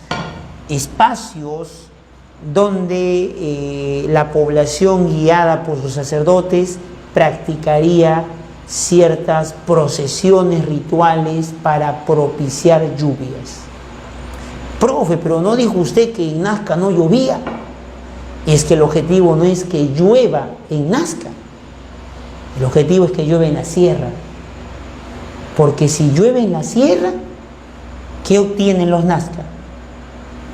espacios donde la población guiada por sus sacerdotes practicaría ciertas procesiones rituales para propiciar lluvias. Profe, pero ¿no dijo usted que en Nazca no llovía? Es que el objetivo no es que llueva en Nazca, el objetivo es que llueva en la sierra, porque si llueve en la sierra, ¿qué obtienen los Nazca?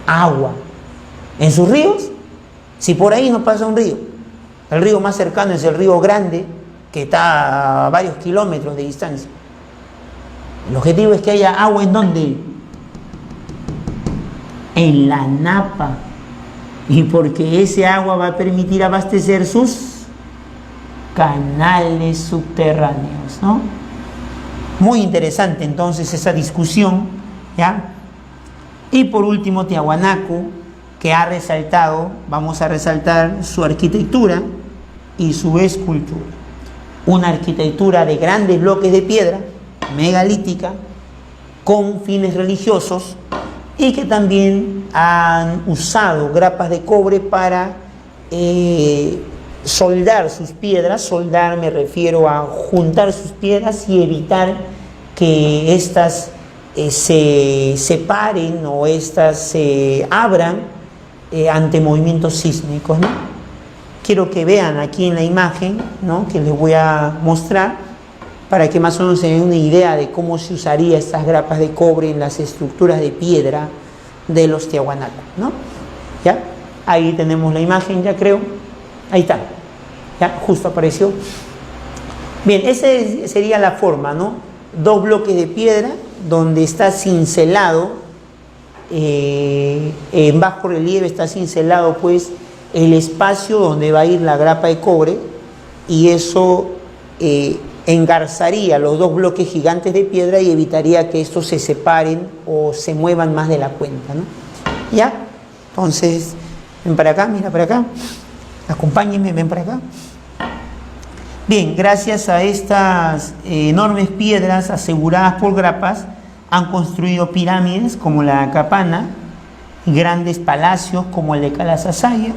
Agua. En sus ríos, si por ahí no pasa un río, el río más cercano es el río Grande, que está a varios kilómetros de distancia. El objetivo es que haya agua. ¿En dónde? En la napa. Y porque ese agua va a permitir abastecer sus canales subterráneos, ¿no? Muy interesante entonces esa discusión, ¿ya? Y por último, Tiahuanaco, que ha resaltado, vamos a resaltar su arquitectura y su escultura. Una arquitectura de grandes bloques de piedra, megalítica, con fines religiosos, y que también han usado grapas de cobre para soldar sus piedras. Soldar me refiero a juntar sus piedras y evitar que éstas se separen o éstas se abran ante movimientos sísmicos, ¿no? Quiero que vean aquí en la imagen, ¿no?, que les voy a mostrar, para que más o menos se den una idea de cómo se usaría estas grapas de cobre en las estructuras de piedra de los Tiahuanaco, ¿no? ¿Ya? Ahí tenemos la imagen, ya creo. Ahí está. Ya, justo apareció. Bien, esa sería la forma, ¿no? Dos bloques de piedra donde está cincelado, en bajo relieve está cincelado pues el espacio donde va a ir la grapa de cobre, y eso engarzaría los dos bloques gigantes de piedra y evitaría que estos se separen o se muevan más de la cuenta, ¿no? ¿Ya? Entonces, ven para acá, mira para acá, acompáñenme, ven para acá. Bien, gracias a estas enormes piedras aseguradas por grapas, han construido pirámides como la Capana, grandes palacios como el de Calasasaya,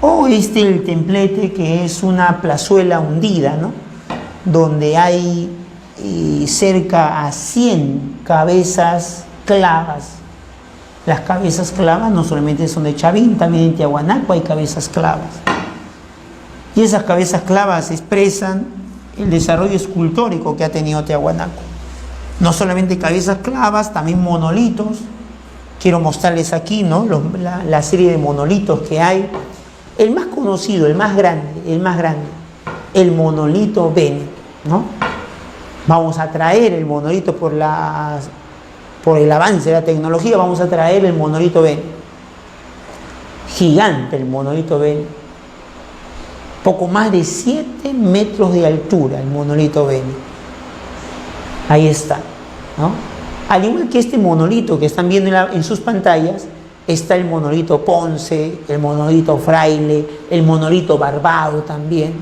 o el templete, que es una plazuela hundida, ¿no?, donde hay cerca a 100 cabezas clavas. Las cabezas clavas no solamente son de Chavín, también en Tiahuanaco hay cabezas clavas. Y esas cabezas clavas expresan el desarrollo escultórico que ha tenido Tiahuanaco. No solamente cabezas clavas, también monolitos. Quiero mostrarles aquí, ¿no?, la serie de monolitos que hay. El más conocido, el más grande, el monolito Beni, ¿no? Vamos a traer el monolito por el avance de la tecnología, vamos a traer el monolito Beni. Gigante el monolito Beni. Poco más de 7 metros de altura el monolito Beni. Ahí está, ¿no? Al igual que este monolito que están viendo en sus pantallas, está el monolito Ponce, el monolito Fraile, el monolito Barbado también,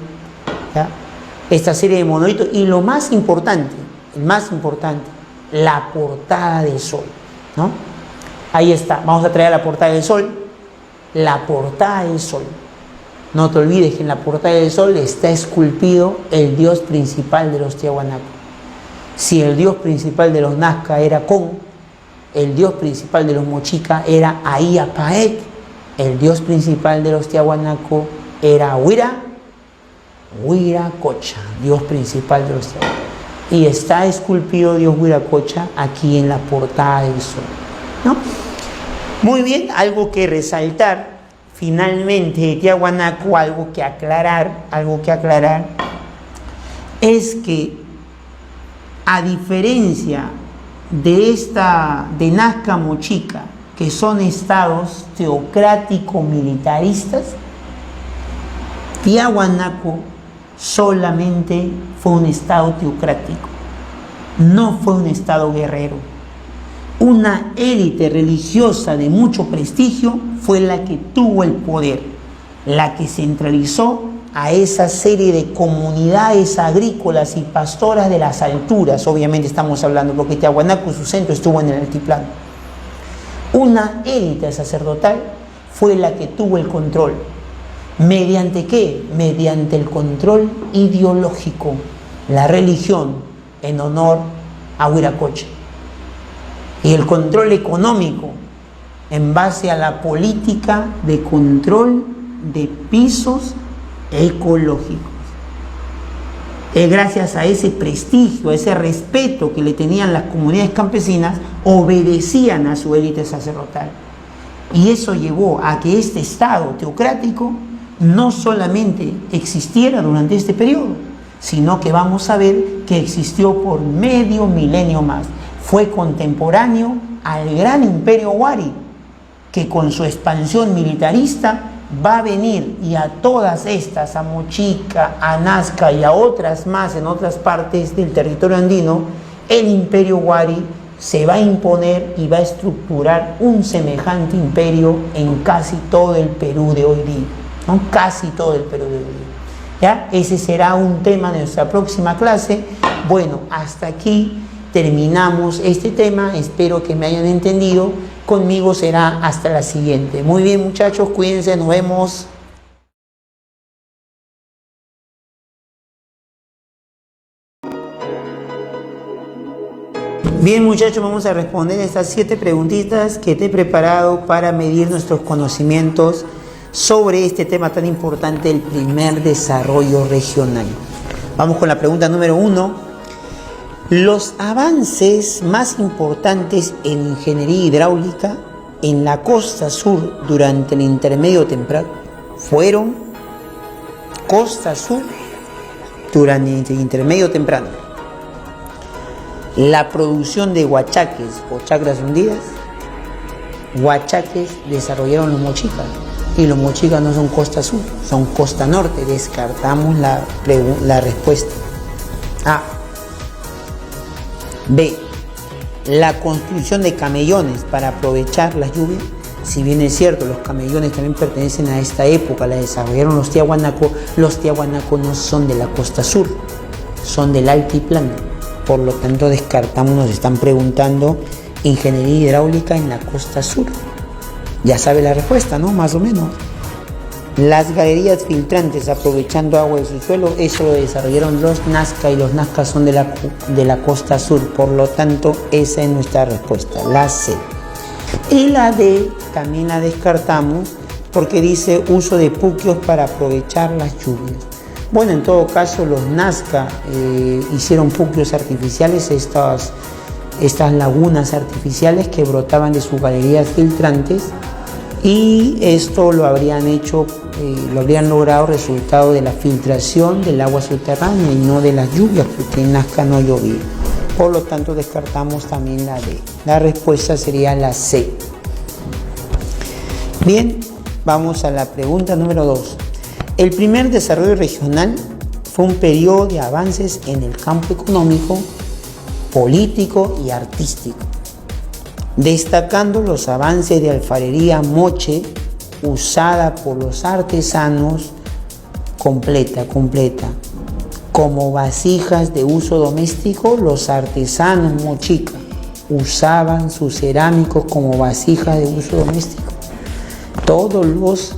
¿ya? Esta serie de monolitos, y lo más importante, el más importante, la portada del sol, ¿no? Ahí está, vamos a traer la portada del sol, la portada del sol. No te olvides que en la portada del sol está esculpido el dios principal de los Tiahuanaco. Si el dios principal de los Nazca era Con, el dios principal de los Mochica era Ahia Paet, el dios principal de los Tiahuanaco era Huiracocha, dios principal de los Tiahuanaco. Y está esculpido Dios Huiracocha aquí en la portada del sol, ¿no? Muy bien, algo que resaltar finalmente de Tiahuanaco, algo que aclarar, es que a diferencia de Nazca, Mochica, que son estados teocrático-militaristas, Tiahuanaco solamente fue un estado teocrático, no fue un estado guerrero. Una élite religiosa de mucho prestigio fue la que tuvo el poder, la que centralizó a esa serie de comunidades agrícolas y pastoras de las alturas. Obviamente estamos hablando porque Tiahuanaco, su centro estuvo en el altiplano. Una élite sacerdotal fue la que tuvo el control. ¿Mediante qué? Mediante el control ideológico, la religión en honor a Huiracocha. Y el control económico en base a la política de control de pisos ecológicos. Gracias a ese prestigio, a ese respeto que le tenían las comunidades campesinas, obedecían a su élite sacerdotal. Y eso llevó a que este estado teocrático no solamente existiera durante este periodo, sino que vamos a ver que existió por medio milenio más. Fue contemporáneo al gran imperio Huari, que con su expansión militarista va a venir, y a todas estas, a Mochica, a Nazca y a otras más en otras partes del territorio andino, el imperio Huari se va a imponer y va a estructurar un semejante imperio en casi todo el Perú de hoy día, ¿no? Casi todo el Perú de hoy día. ¿Ya? Ese será un tema de nuestra próxima clase. Bueno, hasta aquí terminamos este tema, espero que me hayan entendido. Conmigo será hasta la siguiente. Muy bien, muchachos, cuídense, nos vemos. Bien, muchachos, vamos a responder estas 7 preguntitas que te he preparado para medir nuestros conocimientos sobre este tema tan importante, el primer desarrollo regional. Vamos con la pregunta número 1. Los avances más importantes en ingeniería hidráulica en la costa sur durante el intermedio temprano fueron costa sur durante el intermedio temprano. La producción de huachaques o chacras hundidas. Huachaques desarrollaron los mochicas, y los mochicas no son costa sur, son costa norte. Descartamos la respuesta A. B. La construcción de camellones para aprovechar las lluvias. Si bien es cierto, los camellones también pertenecen a esta época, la desarrollaron los Tiahuanaco no son de la costa sur, son del altiplano. Por lo tanto, descartamos, nos están preguntando ingeniería hidráulica en la costa sur. Ya sabe la respuesta, ¿no? Más o menos. Las galerías filtrantes aprovechando agua de su suelo, eso lo desarrollaron los Nazca, y los Nazca son de la costa sur. Por lo tanto, esa es nuestra respuesta, la C. Y la D también la descartamos porque dice uso de puquios para aprovechar las lluvias. Bueno, en todo caso, los Nazca hicieron puquios artificiales, estas lagunas artificiales que brotaban de sus galerías filtrantes, y esto lo habrían hecho, lo habrían logrado resultado de la filtración del agua subterránea y no de las lluvias, porque en Nazca no llovía. Por lo tanto, descartamos también la D. La respuesta sería la C. Bien, vamos a la pregunta número 2. El primer desarrollo regional fue un periodo de avances en el campo económico, político y artístico, destacando los avances de alfarería moche usada por los artesanos completa. Como vasijas de uso doméstico, los artesanos mochica usaban sus cerámicos como vasijas de uso doméstico. Todos los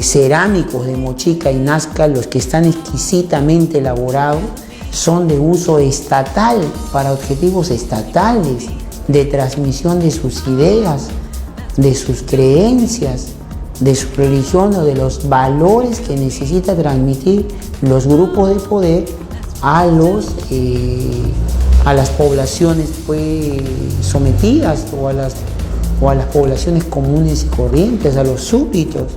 cerámicos de Mochica y Nazca, los que están exquisitamente elaborados, son de uso estatal, para objetivos estatales, de transmisión de sus ideas, de sus creencias, de su religión o de los valores que necesita transmitir los grupos de poder a las poblaciones pues, sometidas o a las poblaciones comunes y corrientes, a los súbditos.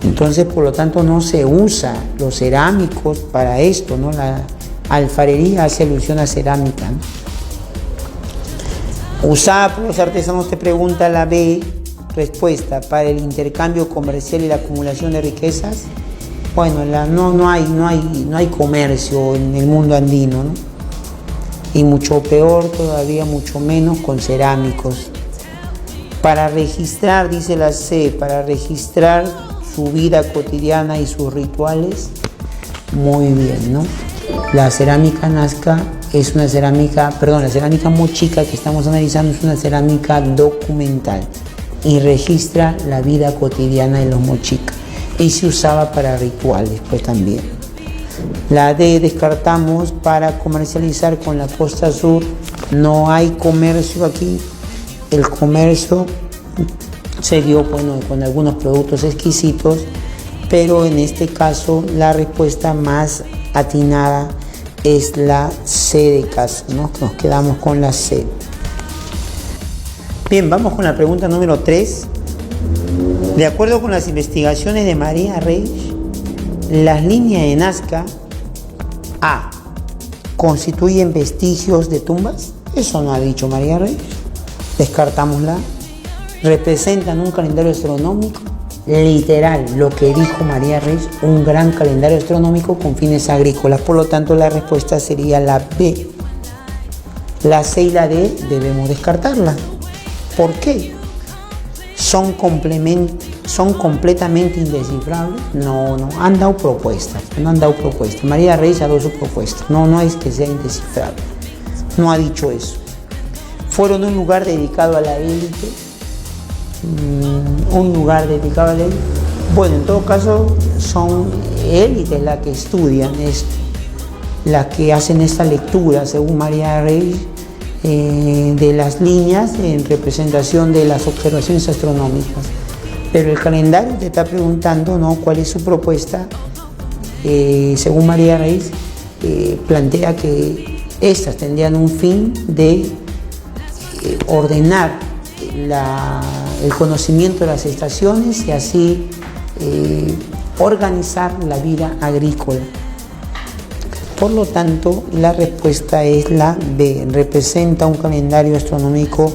Entonces, por lo tanto, no se usa los cerámicos para esto, ¿no? La alfarería hace alusión a cerámica, ¿no? Usada por los artesanos, te pregunta la B, respuesta, para el intercambio comercial y la acumulación de riquezas. Bueno, no hay comercio en el mundo andino, ¿no? Y mucho peor todavía, mucho menos con cerámicos. Para registrar, dice la C, para registrar su vida cotidiana y sus rituales, muy bien, ¿no? La cerámica Nazca es una cerámica, la cerámica mochica que estamos analizando es una cerámica documental y registra la vida cotidiana de los mochicas y se usaba para rituales, pues también. La D, descartamos para comercializar con la costa sur, no hay comercio aquí, el comercio se dio, bueno, con algunos productos exquisitos, pero en este caso la respuesta más atinada es la C de casa, ¿no? Nos quedamos con la C. Bien, vamos con la pregunta número 3. De acuerdo con las investigaciones de María Reig, las líneas de Nazca A, ¿constituyen vestigios de tumbas? Eso no ha dicho María Reig. Descartámosla. ¿Representan un calendario astronómico? Literal, lo que dijo María Reig, un gran calendario astronómico con fines agrícolas. Por lo tanto, la respuesta sería la B. La C y la D debemos descartarla. ¿Por qué? ¿Son completamente indescifrables? No, han dado propuestas. María Reig ha dado su propuesta. No es que sea indescifrable. No ha dicho eso. ¿Fueron un lugar dedicado a la élite? Bueno, en todo caso son élites las que estudian esto, las que hacen esta lectura, según María Reig, de las líneas en representación de las observaciones astronómicas. Pero el calendario te está preguntando, ¿no?, cuál es su propuesta. Según María Reig, plantea que estas tendrían un fin de ordenar el conocimiento de las estaciones y así organizar la vida agrícola. Por lo tanto, la respuesta es la B, representa un calendario astronómico.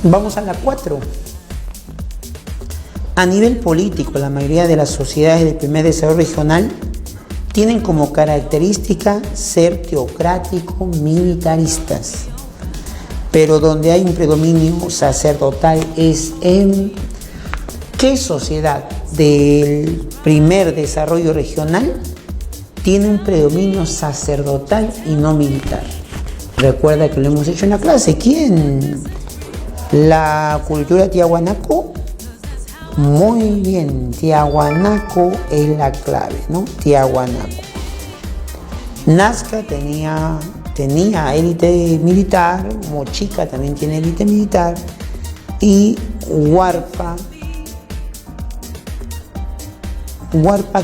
Vamos a la 4. A nivel político, la mayoría de las sociedades del primer desarrollo regional tienen como característica ser teocrático-militaristas, pero donde hay un predominio sacerdotal es en ¿qué sociedad del primer desarrollo regional tiene un predominio sacerdotal y no militar? Recuerda que lo hemos hecho en la clase. ¿Quién? La cultura tiahuanaco. Muy bien, tiahuanaco es la clave, ¿no? Tiahuanaco. Nazca tenía élite militar, Mochica también tiene élite militar, y Huarpa,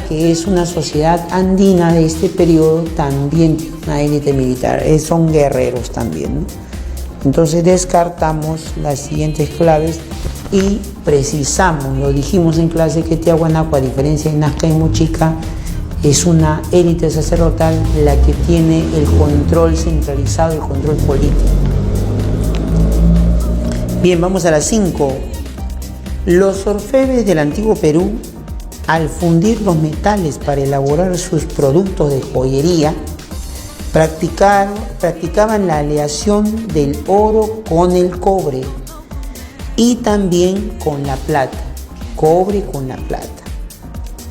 que es una sociedad andina de este periodo, también tiene una élite militar, son guerreros también, ¿no? Entonces descartamos las siguientes claves y precisamos, lo dijimos en clase, que Tiahuanaco, a diferencia de Nazca y Mochica, es una élite sacerdotal la que tiene el control centralizado, el control político. Bien, vamos a las 5. Los orfebres del antiguo Perú, al fundir los metales para elaborar sus productos de joyería, practicaban la aleación del oro con el cobre y también con la plata, cobre con la plata.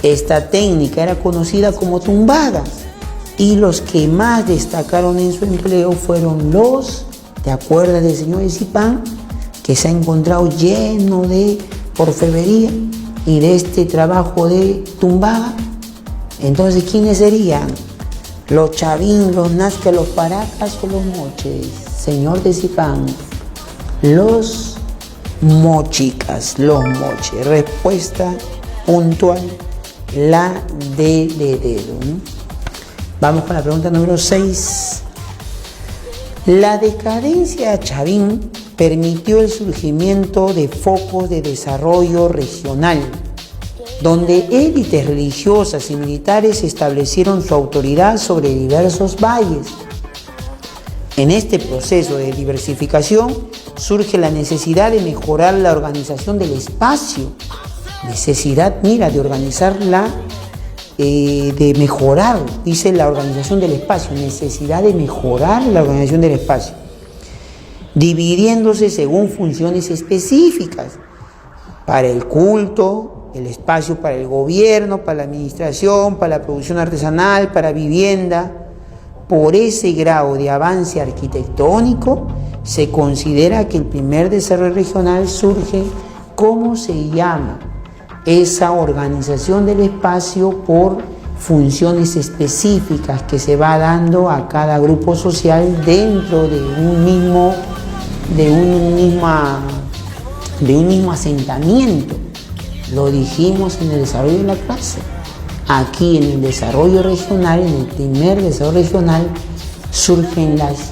Esta técnica era conocida como tumbadas y los que más destacaron en su empleo fueron los, ¿te acuerdas del señor Zipán? Que se ha encontrado lleno de orfebrería y de este trabajo de tumbada. Entonces, ¿quiénes serían? Los Chavín, los Nazca, los Paracas o los Moches. Señor de Zipán, los mochicas, los moches. Respuesta puntual, la D de dedo, ¿no? Vamos con la pregunta número 6. La decadencia de Chavín permitió el surgimiento de focos de desarrollo regional, donde élites religiosas y militares establecieron su autoridad sobre diversos valles. En este proceso de diversificación surge la necesidad de mejorar la organización del espacio. Necesidad, mira, de organizarla, de mejorar, dice la organización del espacio, necesidad de mejorar la organización del espacio, dividiéndose según funciones específicas, para el culto, el espacio para el gobierno, para la administración, para la producción artesanal, para vivienda. Por ese grado de avance arquitectónico, se considera que el primer desarrollo regional surge, ¿cómo se llama? Esa organización del espacio por funciones específicas que se va dando a cada grupo social dentro de un mismo asentamiento. Lo dijimos en el desarrollo de la clase. Aquí en el desarrollo regional, en el primer desarrollo regional, surgen las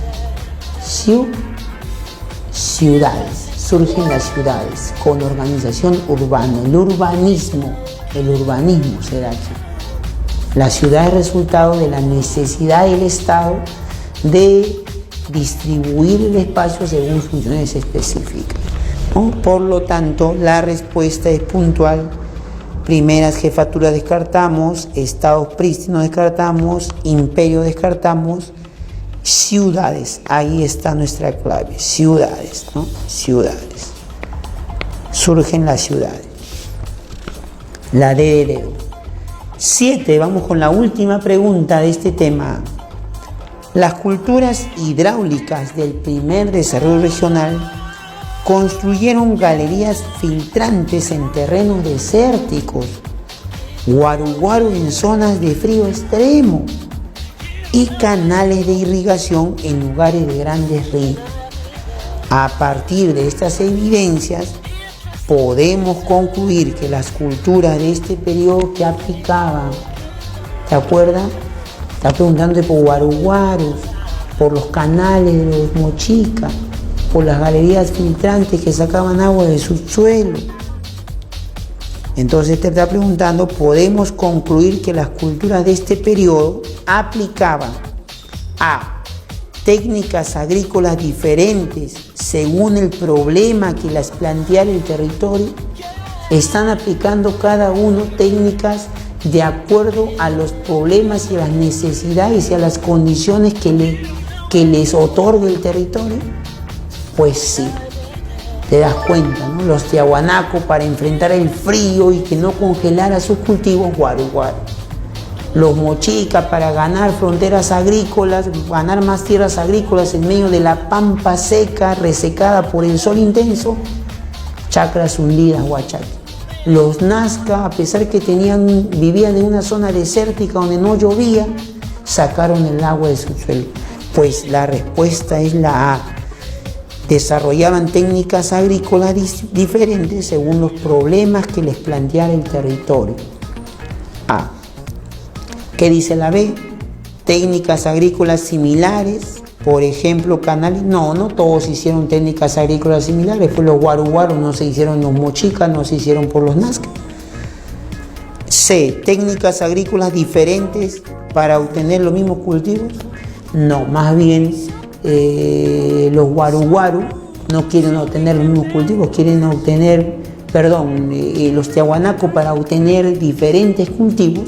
ciudades con organización urbana. El urbanismo será aquí. La ciudad es resultado de la necesidad del Estado de distribuir el espacio según funciones específicas, ¿no? Por lo tanto, la respuesta es puntual. Primeras jefaturas descartamos, estados prístinos descartamos, imperio descartamos, ciudades, ahí está nuestra clave, ciudades, ¿no? Ciudades. Surgen las ciudades. La D de dedo. 7, vamos con la última pregunta de este tema. Las culturas hidráulicas del primer desarrollo regional construyeron galerías filtrantes en terrenos desérticos, guaru en zonas de frío extremo y canales de irrigación en lugares de grandes ríos. A partir de estas evidencias, podemos concluir que las culturas de este periodo que aplicaban, ¿te acuerdas? Está preguntando por guaruguarus, por los canales de los mochicas, por las galerías filtrantes que sacaban agua de su suelo. Entonces te está preguntando, podemos concluir que las culturas de este periodo aplicaban a técnicas agrícolas diferentes según el problema que las planteara el territorio. Están aplicando cada uno técnicas de acuerdo a los problemas y a las necesidades y a las condiciones que les otorga el territorio. Pues sí, te das cuenta, ¿no? Los tiahuanacos, para enfrentar el frío y que no congelara sus cultivos, guaru. Los mochicas, para ganar fronteras agrícolas, ganar más tierras agrícolas en medio de la pampa seca, resecada por el sol intenso, chacras hundidas, huachaque. Los nazca, a pesar que vivían en una zona desértica donde no llovía, sacaron el agua de su suelo. Pues la respuesta es la A. Desarrollaban técnicas agrícolas diferentes según los problemas que les planteara el territorio. A. ¿Qué dice la B? Técnicas agrícolas similares, por ejemplo, canales. No todos hicieron técnicas agrícolas similares, pues los guaruguaros no se hicieron, los mochicas no se hicieron por los nazca. C. Técnicas agrícolas diferentes para obtener los mismos cultivos. No, más bien los guaruguaru no quieren obtener los mismos cultivos, quieren obtener, los tiahuanacos para obtener diferentes cultivos.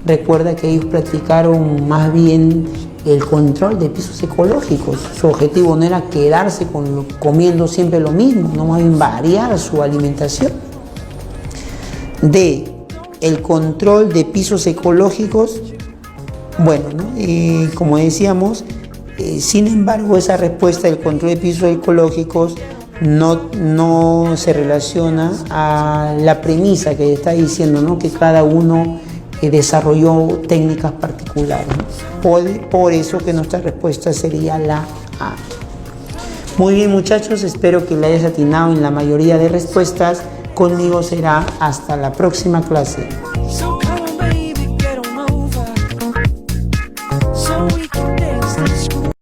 Recuerda que ellos practicaron más bien el control de pisos ecológicos. Su objetivo no era quedarse comiendo siempre lo mismo, no más bien variar su alimentación. D. El control de pisos ecológicos. Bueno, como decíamos, sin embargo, esa respuesta del control de pisos ecológicos no se relaciona a la premisa que está diciendo, ¿no? Que cada uno desarrolló técnicas particulares. Por eso que nuestra respuesta sería la A. Muy bien muchachos, espero que le hayas atinado en la mayoría de respuestas. Conmigo será hasta la próxima clase. So come on, baby, get on over. So